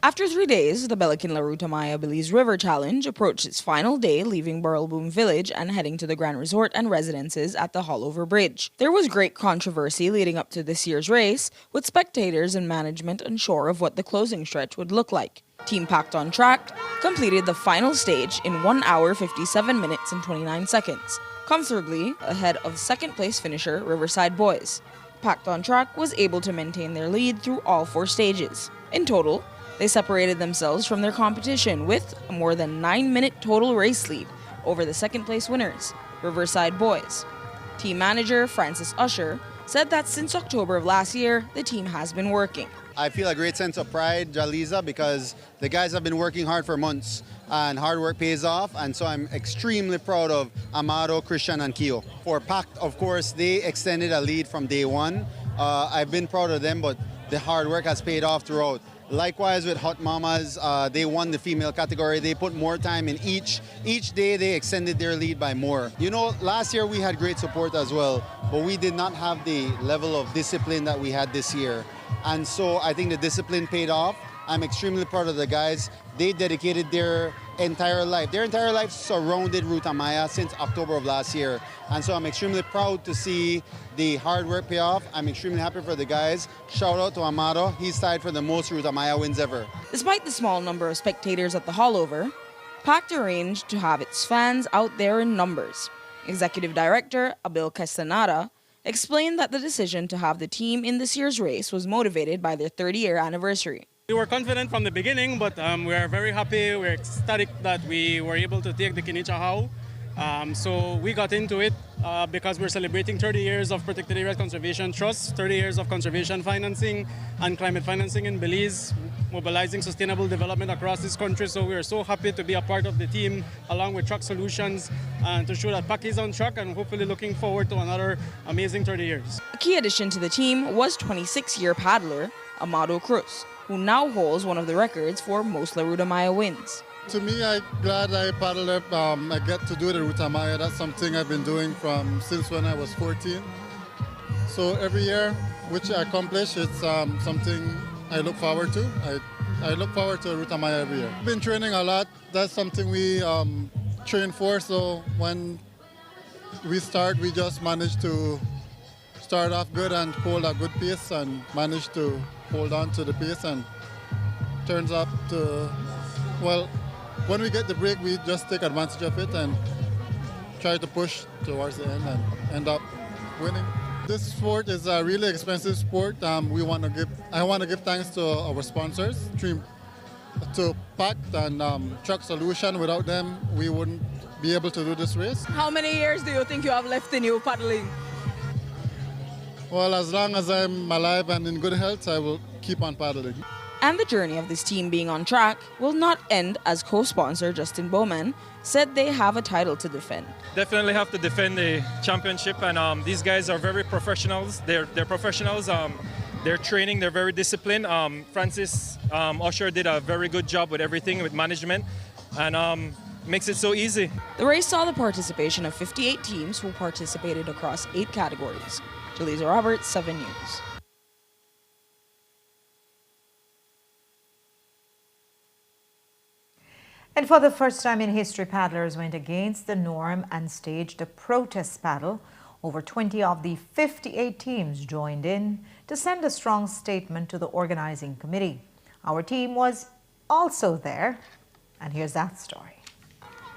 After 3 days, the Belikin La Ruta Maya Belize River Challenge approached its final day, leaving Burrelboom Village and heading to the Grand Resort and residences at the Hallover Bridge. There was great controversy leading up to this year's race, with spectators and management unsure of what the closing stretch would look like. Team Packed on Track completed the final stage in 1 hour, 57 minutes and 29 seconds, comfortably ahead of second-place finisher Riverside Boys. Packed on Track was able to maintain their lead through all 4 stages. In total, They separated themselves from their competition with a more than 9-minute total race lead over the second-place winners, Riverside Boys. Team manager Francis Usher said that since October of last year, the team has been working. I feel a great sense of pride, Jaliza, because the guys have been working hard for months and hard work pays off, and so I'm extremely proud of Amado, Christian, and Keo. For Pact, of course, they extended a lead from day one. I've been proud of them, but the hard work has paid off throughout. Likewise with Hot Mamas, they won the female category. They put more time in each day. They extended their lead by more. You know, last year we had great support as well, but we did not have the level of discipline that we had this year. And so I think the discipline paid off. I'm extremely proud of the guys. They dedicated their entire life surrounded Ruta Maya since October of last year. And so I'm extremely proud to see the hard work pay off. I'm extremely happy for the guys. Shout out to Amado. He's tied for the most Ruta Maya wins ever. Despite the small number of spectators at the Hallover, Pact arranged to have its fans out there in numbers. Executive Director Abel Castaneda explained that the decision to have the team in this year's race was motivated by their 30-year anniversary. We were confident from the beginning, but we are very happy, we're ecstatic that we were able to take the Kinichahau. So we got into it because we're celebrating 30 years of Protected Area Conservation Trust, 30 years of conservation financing and climate financing in Belize, mobilizing sustainable development across this country. So we are so happy to be a part of the team along with Track Solutions and to show that PAC is on track and hopefully looking forward to another amazing 30 years. A key addition to the team was 26-year paddler Amado Cruz, who now holds one of the records for most La Ruta Maya wins. To me, I'm glad I paddled up. I get to do the Ruta Maya. That's something I've been doing since when I was 14. So every year, which I accomplish, it's something I look forward to. I look forward to Ruta Maya every year. I've been training a lot. That's something we train for. So when we start, we just manage to start off good and hold a good pace and manage to hold on to the pace, and turns up to, well, when we get the break, we just take advantage of it and try to push towards the end and end up winning. This sport is a really expensive sport. I want to give thanks to our sponsors, to Pact and Track Solution. Without them, we wouldn't be able to do this race. How many years do you think you have left in you paddling? Well, as long as I'm alive and in good health, I will keep on paddling. And the journey of this team being on track will not end, as co-sponsor Justin Bowman said they have a title to defend. Definitely have to defend the championship, and these guys are very professionals. They're professionals. They're training. They're very disciplined. Francis Usher did a very good job with everything, with management, and makes it so easy. The race saw the participation of 58 teams who participated across 8 categories. Jaliza Roberts, 7 News. And for the first time in history, paddlers went against the norm and staged a protest paddle. Over 20 of the 58 teams joined in to send a strong statement to the organizing committee. Our team was also there, and here's that story.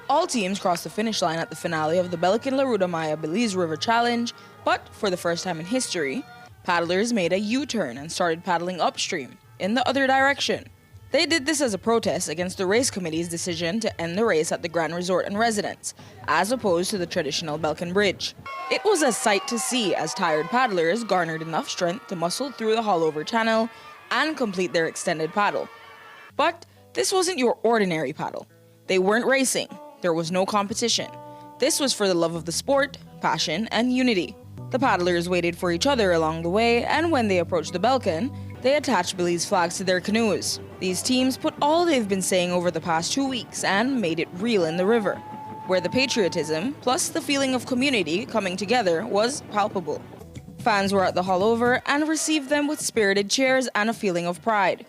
All teams crossed the finish line at the finale of the Belikin La Ruta Maya Belize River Challenge, but for the first time in history, paddlers made a U-turn and started paddling upstream, in the other direction. They did this as a protest against the race committee's decision to end the race at the Grand Resort and Residence, as opposed to the traditional Belkin Bridge. It was a sight to see as tired paddlers garnered enough strength to muscle through the Hallover Channel and complete their extended paddle. But this wasn't your ordinary paddle. They weren't racing. There was no competition. This was for the love of the sport, passion, and unity. The paddlers waited for each other along the way, and when they approached the Belkin, they attached Belize flags to their canoes. These teams put all they've been saying over the past 2 weeks and made it real in the river, where the patriotism, plus the feeling of community coming together, was palpable. Fans were at the Hallover and received them with spirited cheers and a feeling of pride.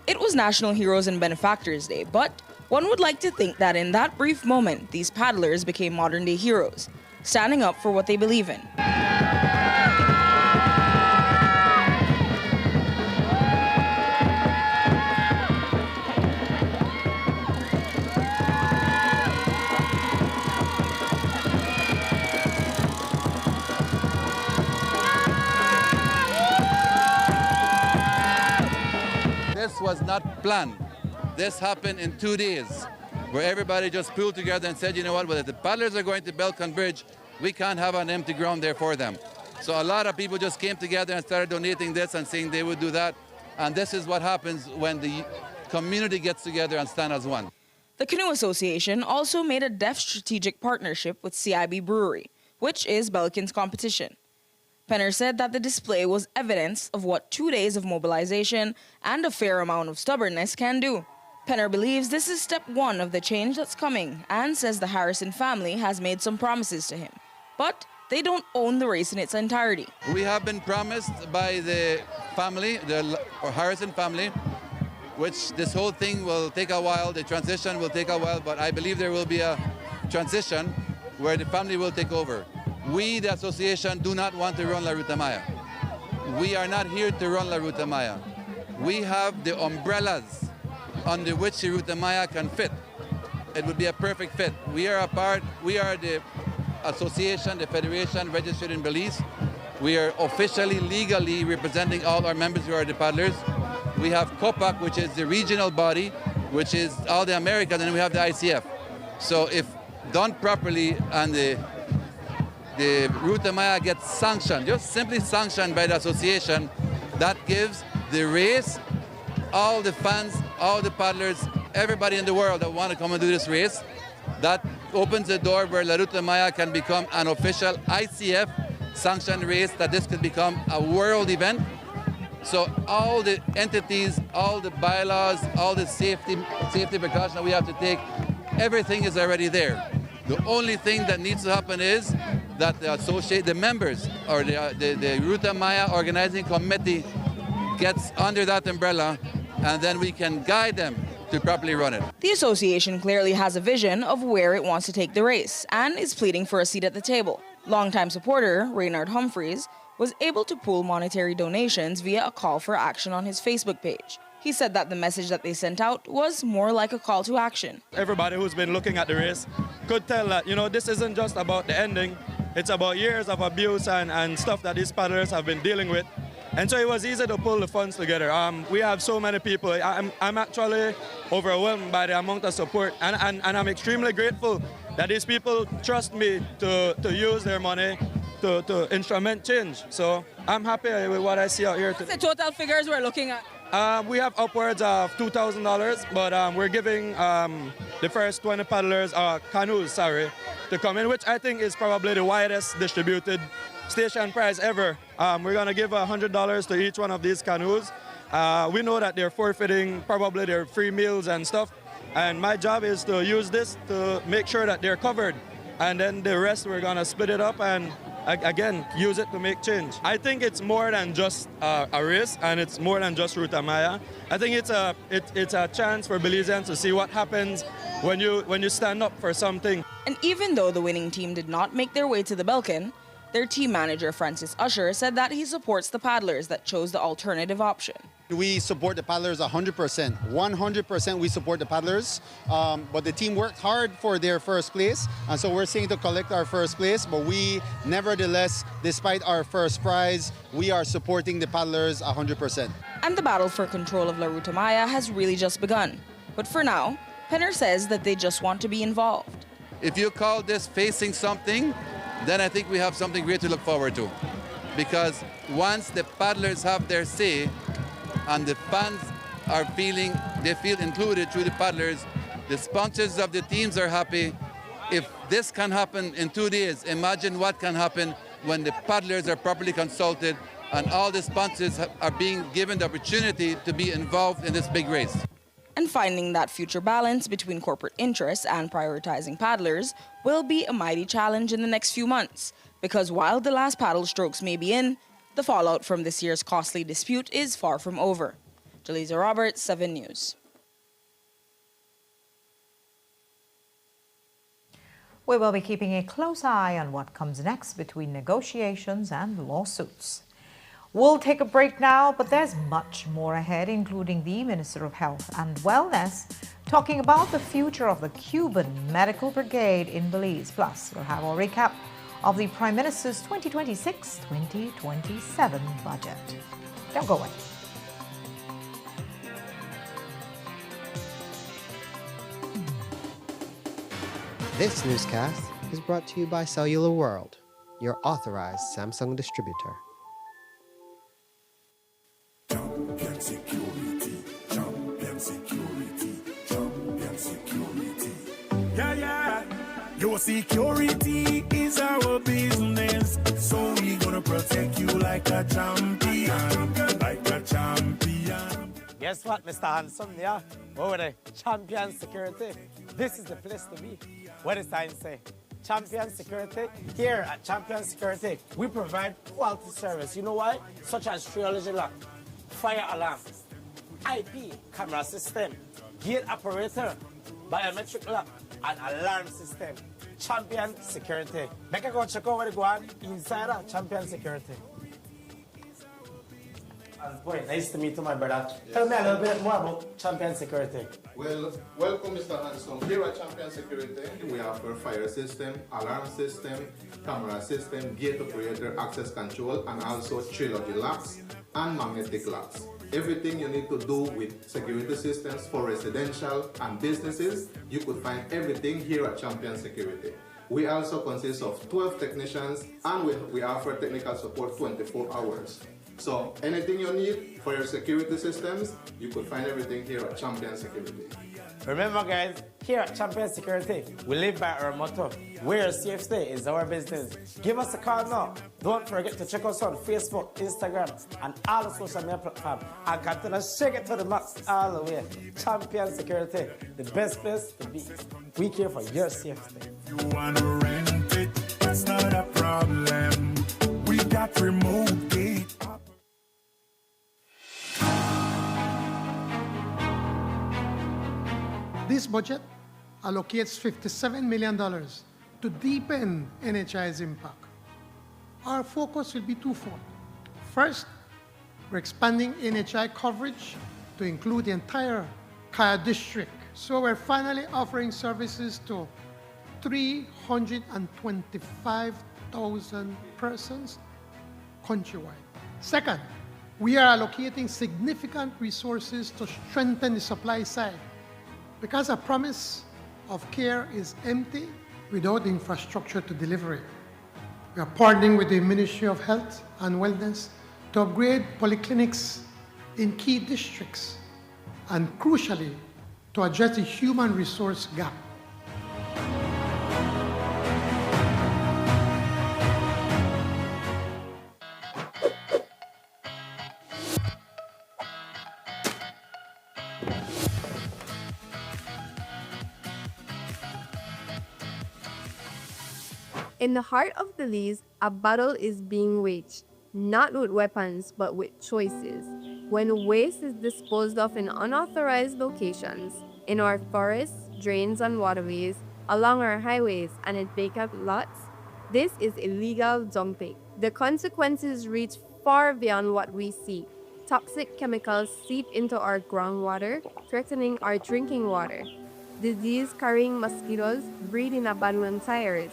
It was National Heroes and Benefactors Day, but One would like to think that in that brief moment, these paddlers became modern-day heroes, standing up for what they believe in. This was not planned. This happened in 2 days, where everybody just pulled together and said, you know what, well, if the paddlers are going to Belcon Bridge, we can't have an empty ground there for them. So a lot of people just came together and started donating this and saying they would do that. And this is what happens when the community gets together and stand as one. The Canoe Association also made a deft strategic partnership with CIB Brewery, which is Belcon's competition. Penner said that the display was evidence of what 2 days of mobilization and a fair amount of stubbornness can do. Penner believes this is step one of the change that's coming and says the Harrison family has made some promises to him. But they don't own the race in its entirety. We have been promised by the family, the Harrison family, which this whole thing will take a while, the transition will take a while, but I believe there will be a transition where the family will take over. We, the association, do not want to run La Ruta Maya. We are not here to run La Ruta Maya. We have the umbrellas under which the Ruta Maya can fit. It would be a perfect fit. We are the association, the federation registered in Belize. We are officially, legally representing all our members who are the paddlers. We have COPAC, which is the regional body, which is all the Americans, and we have the ICF. So if done properly and the Ruta Maya gets sanctioned, just simply sanctioned by the association, that gives the race, all the fans, all the paddlers, everybody in the world that want to come and do this race, that opens the door where La Ruta Maya can become an official ICF sanctioned race, that this could become a world event. So all the entities, all the bylaws, all the safety precautions that we have to take, everything is already there. The only thing that needs to happen is that the members or the Ruta Maya organizing committee gets under that umbrella, and then we can guide them to properly run it. The association clearly has a vision of where it wants to take the race and is pleading for a seat at the table. Longtime supporter Reynard Humphreys was able to pool monetary donations via a call for action on his Facebook page. He said that the message that they sent out was more like a call to action. Everybody who's been looking at the race could tell that, this isn't just about the ending. It's about years of abuse and stuff that these paddlers have been dealing with. And so it was easy to pull the funds together. We have so many people. I'm actually overwhelmed by the amount of support. And I'm extremely grateful that these people trust me to use their money to instrument change. So I'm happy with what I see out here. What's the total figures we're looking at? We have upwards of $2,000, but we're giving the first 20 paddlers, canoes, to come in, which I think is probably the widest distributed station prize ever. We're going to give $100 to each one of these canoes. We know that they're forfeiting probably their free meals and stuff, and my job is to use this to make sure that they're covered, and then the rest we're going to split it up and again use it to make change. I think it's more than just a race, and it's more than just Ruta Maya. I think it's a chance for Belizeans to see what happens when you stand up for something. And even though the winning team did not make their way to the Belkin, their team manager, Francis Usher, said that he supports the paddlers that chose the alternative option. We support the paddlers 100%. 100% we support the paddlers. But the team worked hard for their first place, and so we're seeking to collect our first place. But we, nevertheless, despite our first prize, we are supporting the paddlers 100%. And the battle for control of La Ruta Maya has really just begun. But for now, Penner says that they just want to be involved. If you call this facing something, then I think we have something great to look forward to. Because once the paddlers have their say and the fans they feel included through the paddlers, the sponsors of the teams are happy. If this can happen in 2 days, imagine what can happen when the paddlers are properly consulted and all the sponsors are being given the opportunity to be involved in this big race. And finding that future balance between corporate interests and prioritizing paddlers will be a mighty challenge in the next few months, because while the last paddle strokes may be in, the fallout from this year's costly dispute is far from over. Jaliza Roberts, 7 News. We will be keeping a close eye on what comes next between negotiations and lawsuits. We'll take a break now, but there's much more ahead, including the Minister of Health and Wellness talking about the future of the Cuban Medical Brigade in Belize. Plus, we'll have a recap of the Prime Minister's 2026-2027 budget. Don't go away. This newscast is brought to you by Cellular World, your authorized Samsung distributor. Champion security, champion security, champion security. Yeah. Your security is our business, so we gonna protect you like a champion, like a champion. Guess what, Mr. Handsome? Yeah, over there, champion security. This is the place to be. What does sign say? Champion Security. Here at Champion Security, we provide quality service. You know why? Such as triology lock, fire alarm, IP camera system, gate operator, biometric lock, and alarm system. Champion Security. Make a go check out where they go on inside of Champion Security. Boy, nice to meet you, my brother. Yes. Tell me a little bit more about Champion Security. Well, welcome, Mr. Hanson. Here at Champion Security, we offer fire system, alarm system, camera system, gate operator, access control, and also trilogy locks and magnetic locks. Everything you need to do with security systems for residential and businesses, you could find everything here at Champion Security. We also consist of 12 technicians, and we offer technical support 24 hours. So anything you need for your security systems, you could find everything here at Champion Security. Remember, guys, here at Champion Security, we live by our motto, where safety is our business. Give us a call now. Don't forget to check us on Facebook, Instagram, and all the social media platforms. And continue to shake it to the max all the way. Champion Security, the best place to be. We care for your safety. You want to rent it, it's not a problem. We got remote gate. This budget allocates $57 million to deepen NHI's impact. Our focus will be twofold. First, we're expanding NHI coverage to include the entire Kaya district. So we're finally offering services to 325,000 persons countrywide. Second, we are allocating significant resources to strengthen the supply side, because a promise of care is empty without the infrastructure to deliver it. We are partnering with the Ministry of Health and Wellness to upgrade polyclinics in key districts and, crucially, to address the human resource gap. In the heart of Belize, a battle is being waged, not with weapons, but with choices. When waste is disposed of in unauthorized locations, in our forests, drains, and waterways, along our highways, and in vacant lots, this is illegal dumping. The consequences reach far beyond what we see. Toxic chemicals seep into our groundwater, threatening our drinking water. Disease-carrying mosquitoes breed in abandoned tires,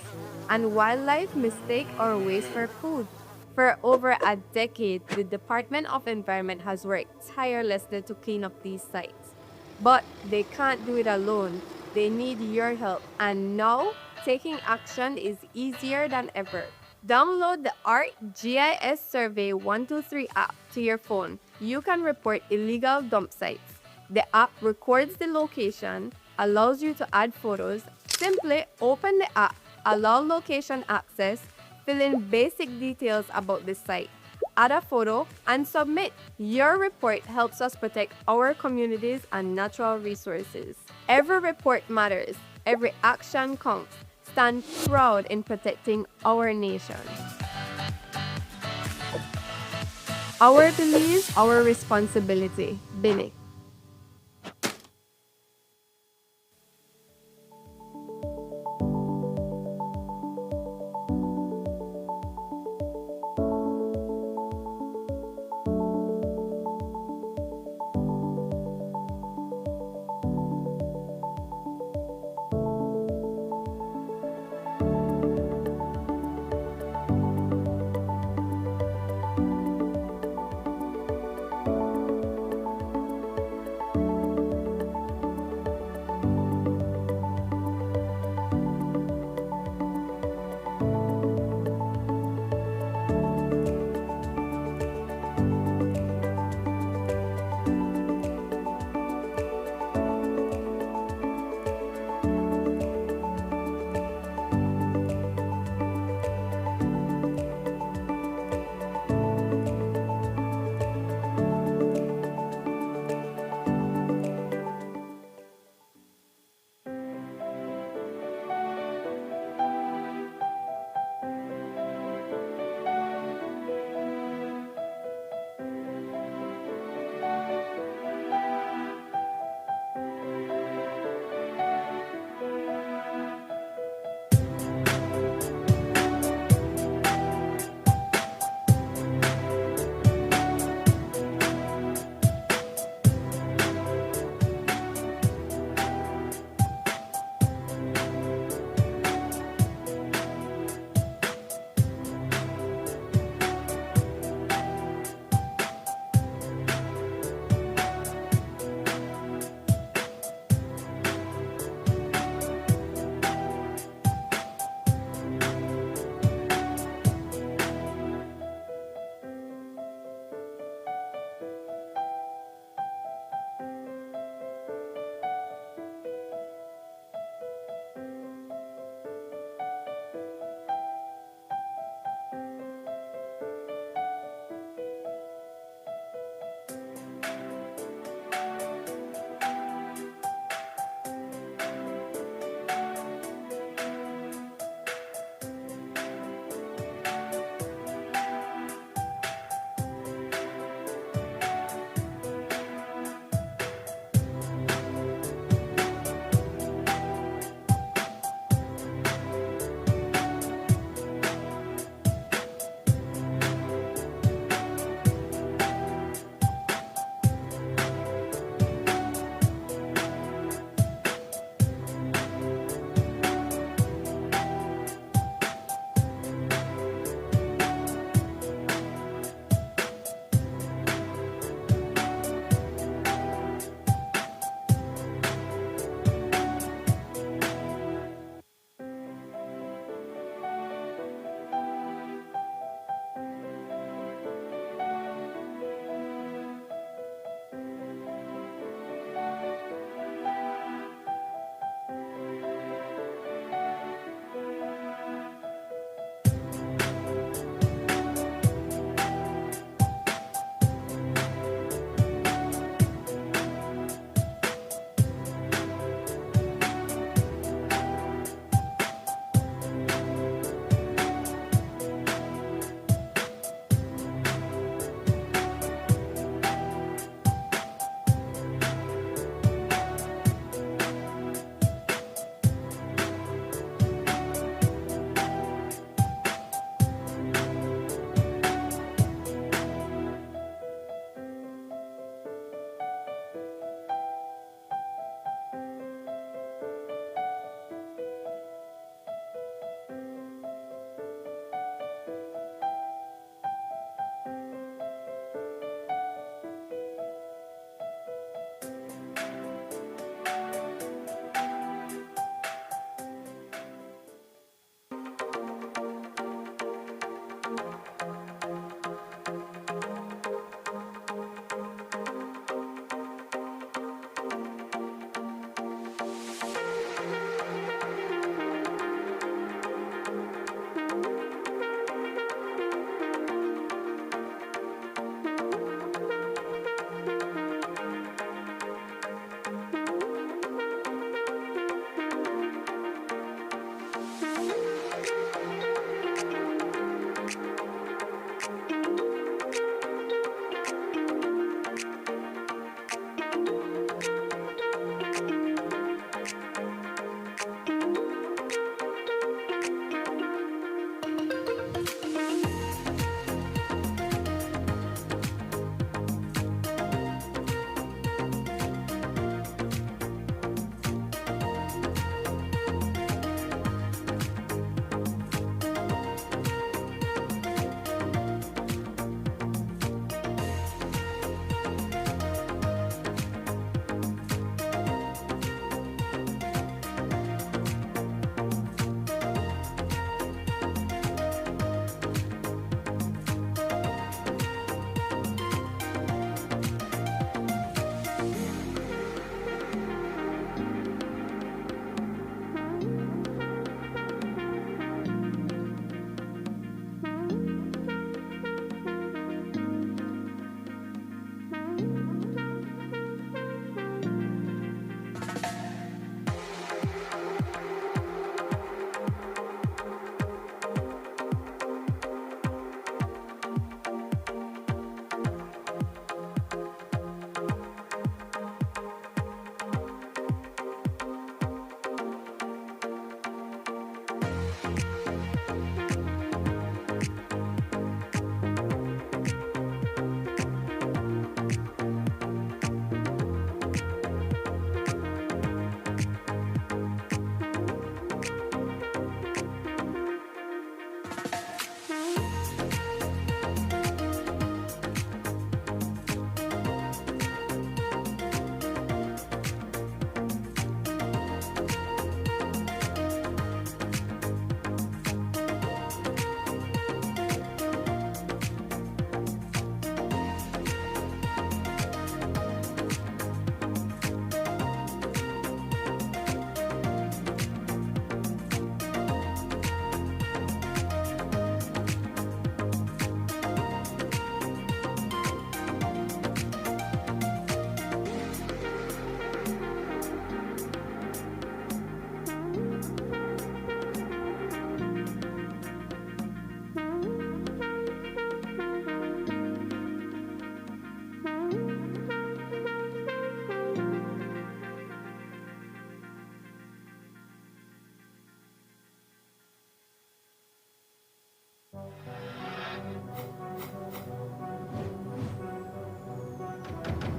and wildlife mistake our waste for food. For over a decade, the Department of Environment has worked tirelessly to clean up these sites. But they can't do it alone. They need your help, and now taking action is easier than ever. Download the ArcGIS Survey 123 app to your phone. You can report illegal dump sites. The app records the location, allows you to add photos. Simply open the app, allow location access, fill in basic details about the site, add a photo, and submit. Your report helps us protect our communities and natural resources. Every report matters. Every action counts. Stand proud in protecting our nation. Our Belize, our responsibility. Bini.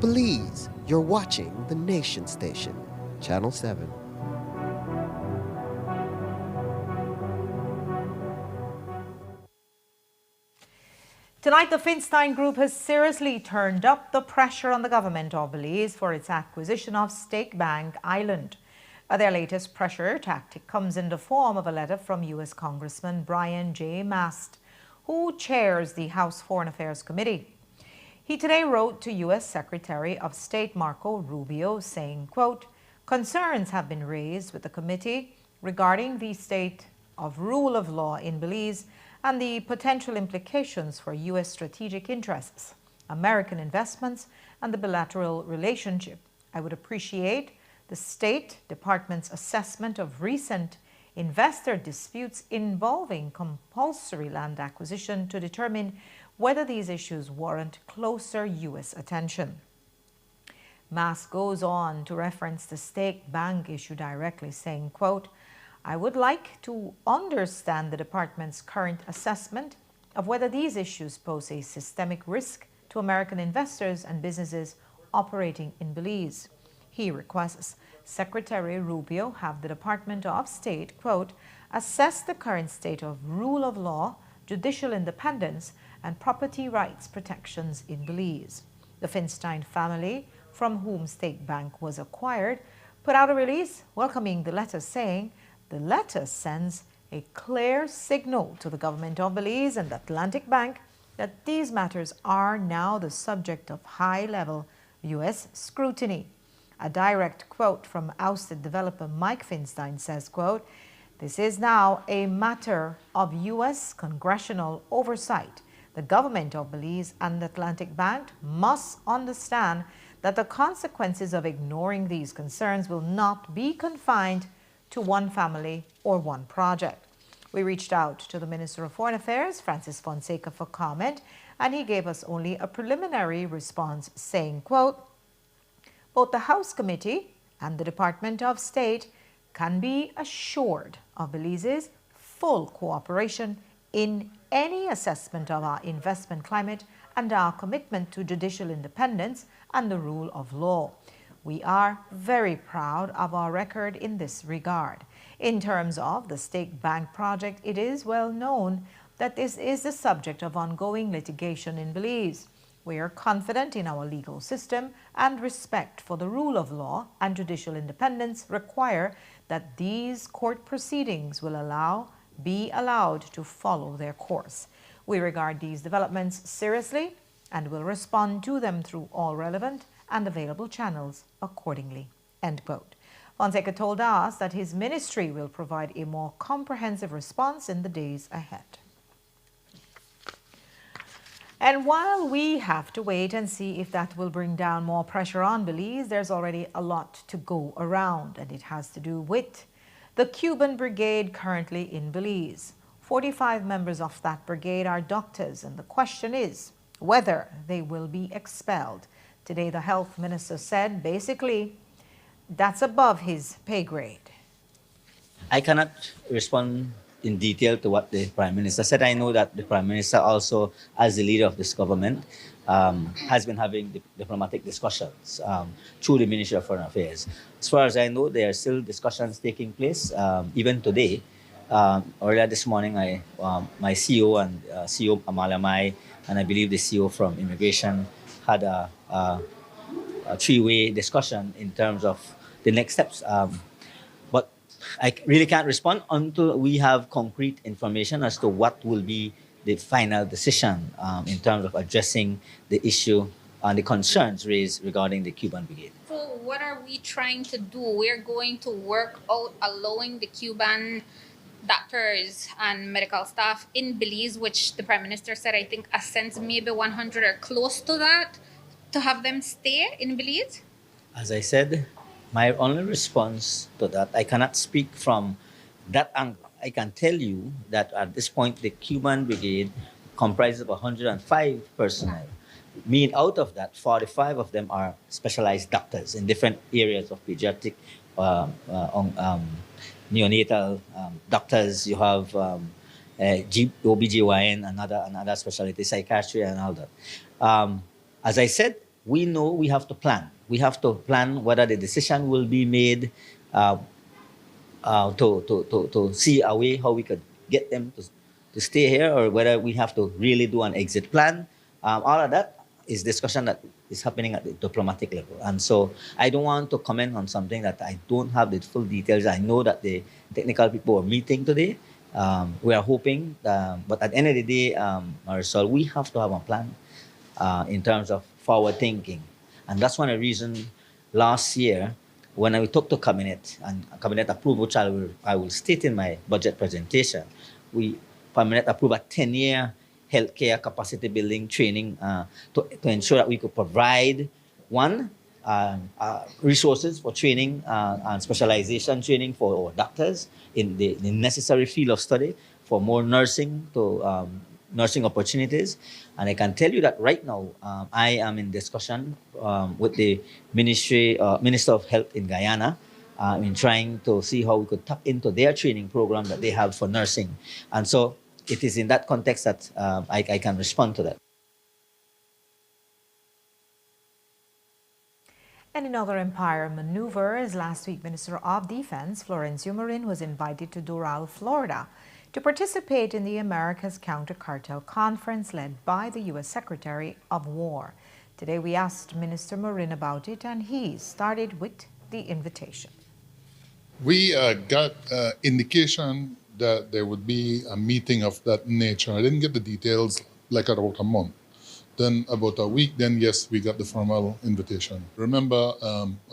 Belize, you're watching the Nation Station, Channel 7. Tonight, the Finstein Group has seriously turned up the pressure on the government of Belize for its acquisition of State Bank Island. Their latest pressure tactic comes in the form of a letter from U.S. Congressman Brian J. Mast, who chairs the House Foreign Affairs Committee. He today wrote to U.S. Secretary of State Marco Rubio saying, quote, "Concerns have been raised with the committee regarding the state of rule of law in Belize and the potential implications for U.S. strategic interests, American investments, and the bilateral relationship. I would appreciate the State Department's assessment of recent investor disputes involving compulsory land acquisition to determine whether these issues warrant closer U.S. attention." Mast goes on to reference the State Bank issue directly, saying, quote, "I would like to understand the department's current assessment of whether these issues pose a systemic risk to American investors and businesses operating in Belize." He requests Secretary Rubio have the Department of State, quote, "assess the current state of rule of law, judicial independence, and property rights protections in Belize." The Finstein family, from whom State Bank was acquired, put out a release welcoming the letter, saying, "The letter sends a clear signal to the government of Belize and the Atlantic Bank that these matters are now the subject of high-level U.S. scrutiny." A direct quote from ousted developer Mike Finstein says, quote, "This is now a matter of U.S. congressional oversight. The government of Belize and the Atlantic Bank must understand that the consequences of ignoring these concerns will not be confined to one family or one project." We reached out to the Minister of Foreign Affairs, Francis Fonseca, for comment, and he gave us only a preliminary response saying, quote, "Both the House Committee and the Department of State can be assured of Belize's full cooperation in any assessment of our investment climate and our commitment to judicial independence and the rule of law. We are very proud of our record in this regard. In terms of the State Bank project, it is well known that this is the subject of ongoing litigation in Belize. We are confident in our legal system, and respect for the rule of law and judicial independence require that these court proceedings will be allowed to follow their course. We regard these developments seriously and will respond to them through all relevant and available channels accordingly." End quote. Fonseca told us that his ministry will provide a more comprehensive response in the days ahead. And while we have to wait and see if that will bring down more pressure on Belize, there's already a lot to go around, and it has to do with the Cuban Brigade currently in Belize. 45 members of that brigade are doctors, and the question is whether they will be expelled. Today, the health minister said basically that's above his pay grade. I cannot respond in detail to what the Prime Minister said. I know that the Prime Minister also, as the leader of this government, has been having diplomatic discussions through the Ministry of Foreign Affairs. As far as I know, there are still discussions taking place, even today. Earlier this morning, my CEO and CEO Amalamai, and I believe the CEO from Immigration had a three-way discussion in terms of the next steps. But I really can't respond until we have concrete information as to what will be the final decision in terms of addressing the issue and the concerns raised regarding the Cuban Brigade. So what are we trying to do? We're going to work out allowing the Cuban doctors and medical staff in Belize, which the Prime Minister said, I think, assents maybe 100 or close to that, to have them stay in Belize? As I said, my only response to that, I cannot speak from that angle. I can tell you that at this point, the Cuban Brigade comprises of 105 personnel. Out of that, 45 of them are specialized doctors in different areas of pediatric, neonatal doctors. You have OBGYN, another specialty, psychiatry, and all that. As I said, we know we have to plan. We have to plan whether the decision will be made to see a way how we could get them to stay here, or whether we have to really do an exit plan. All of that is discussion that is happening at the diplomatic level. And so I don't want to comment on something that I don't have the full details. I know that the technical people are meeting today. We are hoping, but at the end of the day, Marisol, we have to have a plan in terms of forward thinking. And that's one of the reasons last year, when we talked to Cabinet and Cabinet approved, which I will state in my budget presentation, Cabinet approved a 10-year healthcare capacity building training to ensure that we could provide, one, resources for training and specialization training for our doctors in the necessary field of study, for more nursing nursing opportunities. And I can tell you that right now, I am in discussion with the Minister of Health in Guyana in trying to see how we could tap into their training program that they have for nursing. And so it is in that context that I can respond to that. And in other empire maneuvers, last week, Minister of Defense Florencio Marin was invited to Doral, Florida, to participate in the America's Counter-Cartel Conference led by the U.S. Secretary of War. Today, we asked Minister Marin about it, and he started with the invitation. We got indication that there would be a meeting of that nature. I didn't get the details like about a month. Then about a week, then yes, we got the formal invitation. Remember,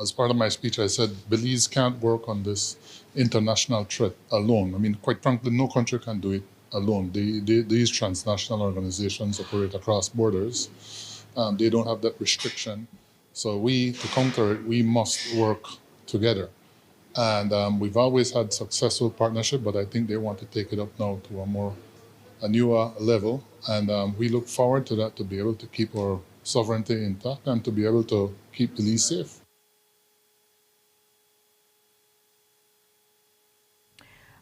as part of my speech, I said Belize can't work on this international threat alone. I mean, quite frankly, no country can do it alone. These transnational organizations operate across borders. They don't have that restriction. So to counter it, we must work together. And we've always had successful partnership, but I think they want to take it up now to a newer level. And we look forward to that, to be able to keep our sovereignty intact and to be able to keep Belize safe.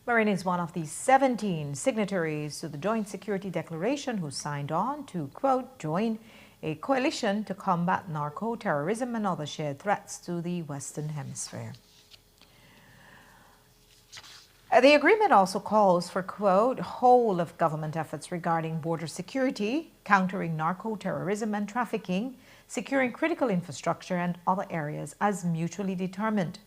Marin is one of the 17 signatories to the Joint Security Declaration who signed on to, quote, join a coalition to combat narco-terrorism and other shared threats to the Western Hemisphere. The agreement also calls for, quote, whole of government efforts regarding border security, countering narco-terrorism and trafficking, securing critical infrastructure and other areas as mutually determined.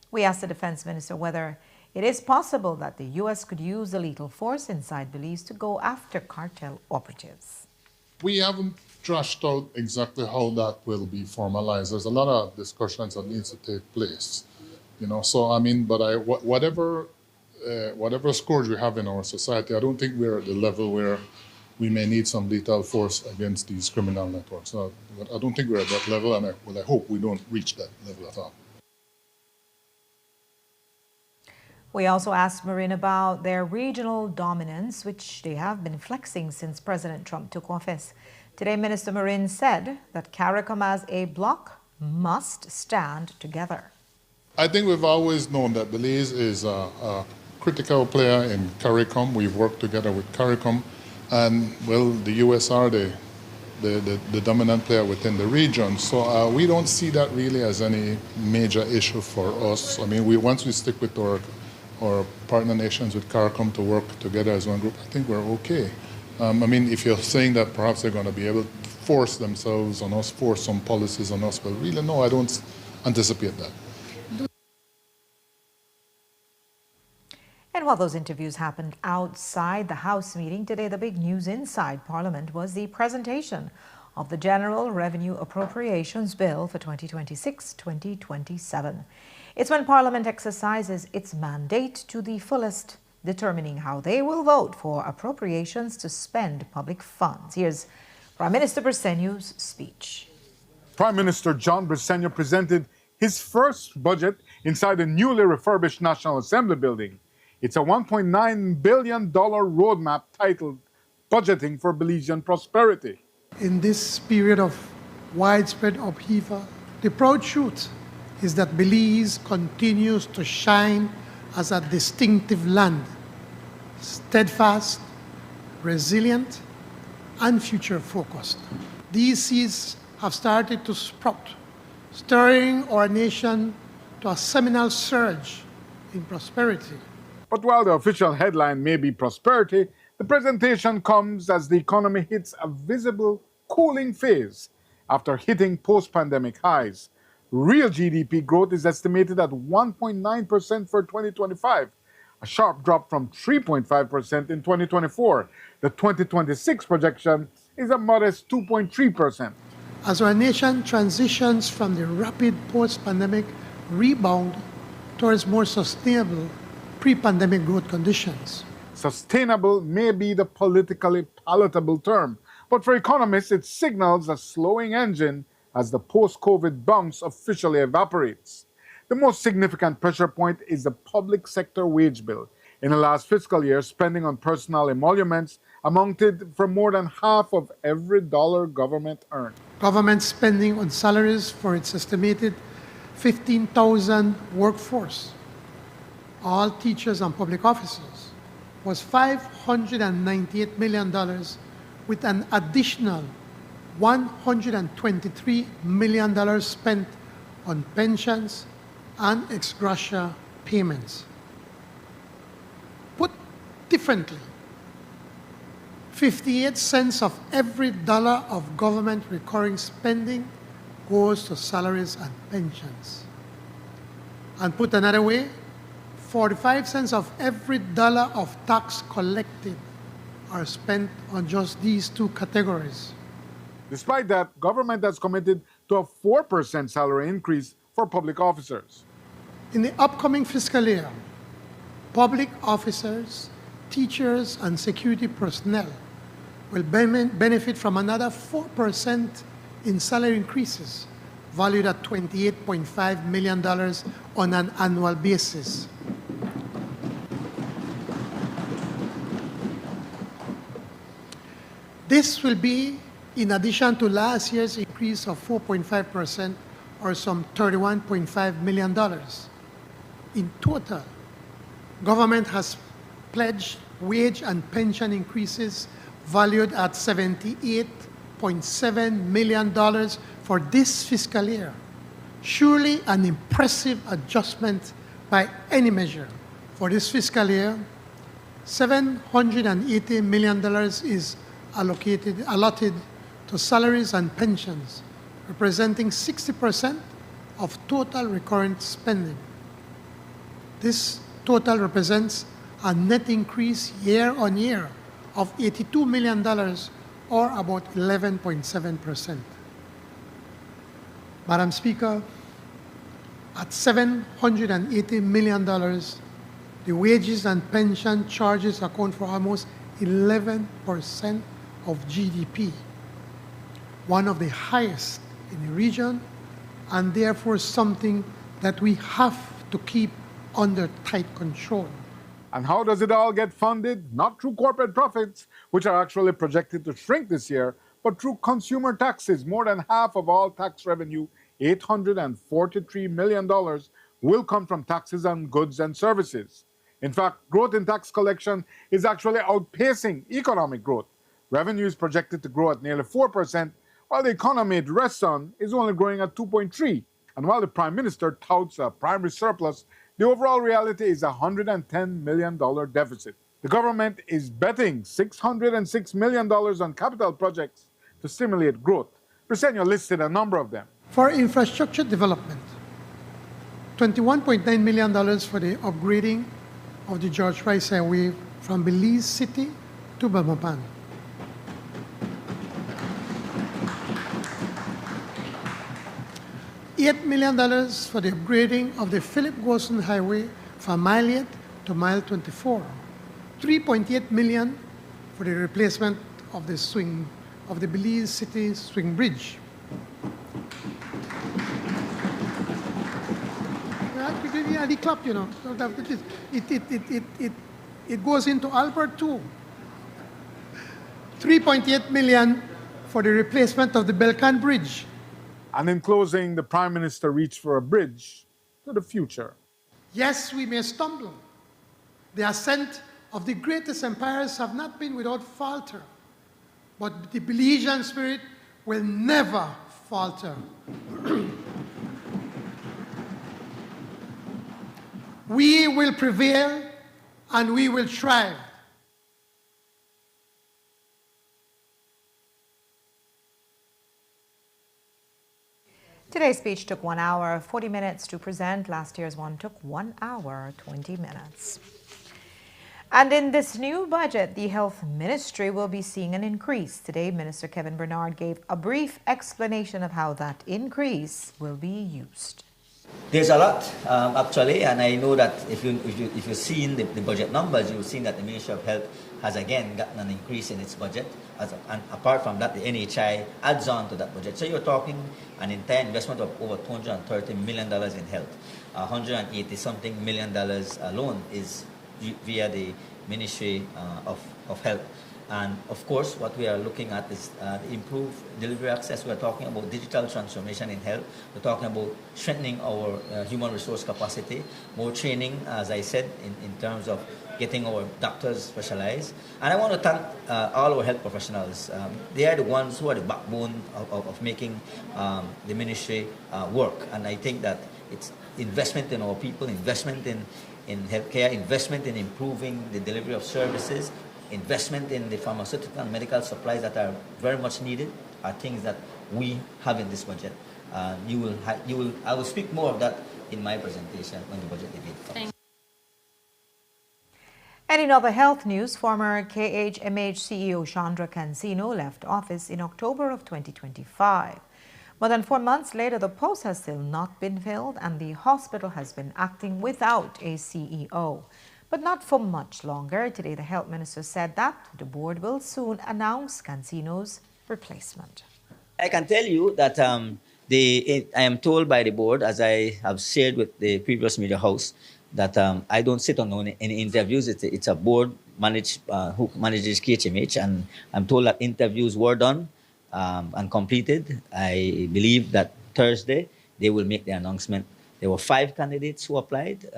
We asked the Defense Minister whether it is possible that the U.S. could use the lethal force inside Belize to go after cartel operatives. We haven't thrashed out exactly how that will be formalized. There's a lot of discussions that needs to take place, So I mean, but whatever scourge we have in our society, I don't think we're at the level where we may need some lethal force against these criminal networks. So I don't think we're at that level, and I hope we don't reach that level at all. We also asked Marin about their regional dominance, which they have been flexing since President Trump took office. Today, Minister Marin said that CARICOM as a bloc must stand together. I think we've always known that Belize is a critical player in CARICOM. We've worked together with CARICOM, and well, the US are the dominant player within the region. So we don't see that really as any major issue for us. I mean, once we stick with our partner nations with CARICOM to work together as one group, I think we're okay. I mean, if you're saying that perhaps they're going to be able to force themselves on us, force some policies on us, well, really, no, I don't anticipate that. And while those interviews happened outside the House meeting, today the big news inside Parliament was the presentation of the General Revenue Appropriations Bill for 2026-2027. It's when Parliament exercises its mandate to the fullest, determining how they will vote for appropriations to spend public funds. Here's Prime Minister Briceño's speech. Prime Minister John Briceño presented his first budget inside the newly refurbished National Assembly building. It's a $1.9 billion roadmap titled Budgeting for Belizean Prosperity. In this period of widespread upheaval, the proud truth is that Belize continues to shine as a distinctive land, steadfast, resilient, and future-focused. These seeds have started to sprout, stirring our nation to a seminal surge in prosperity. But while the official headline may be prosperity, the presentation comes as the economy hits a visible cooling phase after hitting post-pandemic highs. Real GDP growth is estimated at 1.9% for 2025, a sharp drop from 3.5% in 2024. The 2026 projection is a modest 2.3%. As our nation transitions from the rapid post-pandemic rebound towards more sustainable pre-pandemic growth conditions. Sustainable may be the politically palatable term, but for economists it signals a slowing engine as the post-COVID bounce officially evaporates. The most significant pressure point is the public sector wage bill. In the last fiscal year, spending on personal emoluments amounted for more than half of every dollar government earned. Government spending on salaries for its estimated 15,000 workforce, all teachers and public officers, was $598 million, with an additional $123 million spent on pensions and ex gratia payments. Put differently, 58 cents of every dollar of government recurring spending goes to salaries and pensions. And put another way, 45 cents of every dollar of tax collected are spent on just these two categories. Despite that, government has committed to a 4% salary increase for public officers. In the upcoming fiscal year, public officers, teachers, and security personnel will benefit from another 4% in salary increases, valued at $28.5 million on an annual basis. This will be in addition to last year's increase of 4.5%, or some $31.5 million. In total, government has pledged wage and pension increases valued at $78.7 million for this fiscal year. Surely an impressive adjustment by any measure. For this fiscal year, $780 million is allotted to salaries and pensions, representing 60% of total recurrent spending. This total represents a net increase year on year of $82 million, or about 11.7%. Madam Speaker, at $780 million, the wages and pension charges account for almost 11% of GDP, one of the highest in the region, and therefore something that we have to keep under tight control. And how does it all get funded? Not through corporate profits, which are actually projected to shrink this year, but through consumer taxes. More than half of all tax revenue, $843 million, will come from taxes on goods and services. In fact, growth in tax collection is actually outpacing economic growth. Revenue is projected to grow at nearly 4%, while the economy it rests on is only growing at 2.3%. And while the Prime Minister touts a primary surplus, the overall reality is a $110 million deficit. The government is betting $606 million on capital projects to stimulate growth. Briceño listed a number of them. For infrastructure development, $21.9 million for the upgrading of the George Rice Highway from Belize City to Belmopan. $8 million for the upgrading of the Philip Gorson Highway from Mile 8 to Mile 24. $3.8 million for the replacement of the Belize City Swing Bridge. Yeah, the club, you know. It goes into Albert too. $3.8 million for the replacement of the Belcan Bridge. And in closing, the Prime Minister reached for a bridge to the future. Yes, we may stumble. The ascent of the greatest empires have not been without falter, but the Belizean spirit will never falter. We will prevail and we will thrive. Today's speech took 1 hour, 40 minutes to present. Last year's one took 1 hour, 20 minutes. And in this new budget, the Health Ministry will be seeing an increase. Today, Minister Kevin Bernard gave a brief explanation of how that increase will be used. There's a lot, actually, and I know that if you've seen the budget numbers, you've seen that the Ministry of Health has again gotten an increase in its budget. And apart from that, the NHI adds on to that budget. So you're talking an entire investment of over $230 million in health. $180-something million alone is via the Ministry of Health. And of course, what we are looking at is improved delivery access. We're talking about digital transformation in health. We're talking about strengthening our human resource capacity, more training, as I said, in terms of getting our doctors specialized. And I want to thank all our health professionals. They are the ones who are the backbone of making the ministry work. And I think that it's investment in our people, investment in healthcare, investment in improving the delivery of services, investment in the pharmaceutical and medical supplies that are very much needed are things that we have in this budget. I will speak more of that in my presentation when the budget debate comes. And in other health news, former KHMH CEO Chandra Cancino left office in October of 2025. More than 4 months later, the post has still not been filled and the hospital has been acting without a CEO. But not for much longer. Today, the health minister said that the board will soon announce Cancino's replacement. I can tell you that I am told by the board, as I have shared with the previous media house, that I don't sit on any interviews. It's a board who manages KHMH, and I'm told that interviews were done and completed. I believe that Thursday they will make the announcement. There were 5 candidates who applied.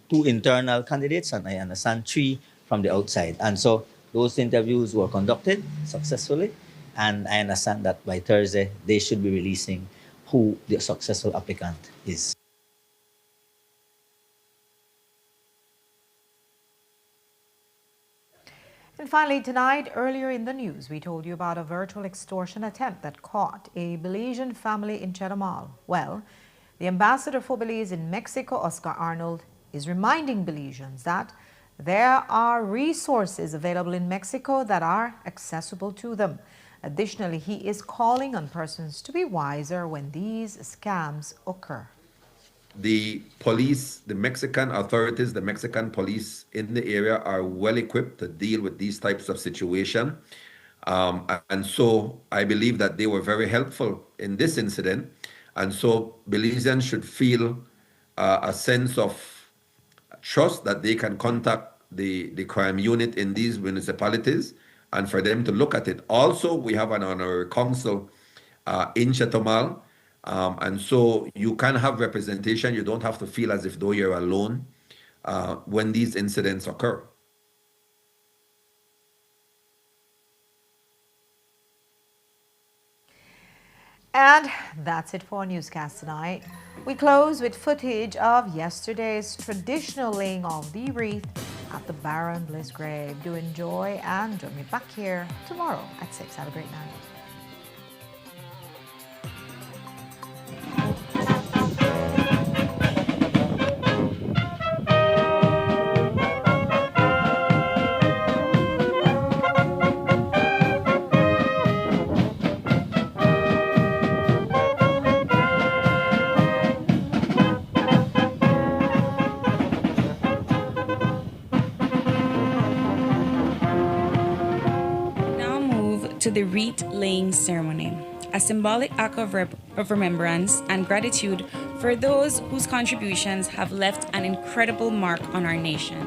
2 internal candidates, and I understand 3 from the outside. And so those interviews were conducted successfully, and I understand that by Thursday they should be releasing who the successful applicant is. And finally tonight, earlier in the news, we told you about a virtual extortion attempt that caught a Belizean family in Chetumal. Well, the ambassador for Belize in Mexico, Oscar Arnold, is reminding Belizeans that there are resources available in Mexico that are accessible to them. Additionally, he is calling on persons to be wiser when these scams occur. The police, the Mexican authorities, the Mexican police in the area are well equipped to deal with these types of situations. And so I believe that they were very helpful in this incident. And so Belizeans should feel a sense of trust that they can contact the crime unit in these municipalities and for them to look at it. Also, we have an honorary council in Chetumal, and so you can have representation. You don't have to feel as if though you're alone when these incidents occur. And that's it for Newscast tonight. We close with footage of yesterday's traditional laying of the wreath at the Baron Bliss grave. Do enjoy and join me back here tomorrow at 6. Have a great night. To the wreath laying ceremony, a symbolic act of remembrance and gratitude for those whose contributions have left an incredible mark on our nation.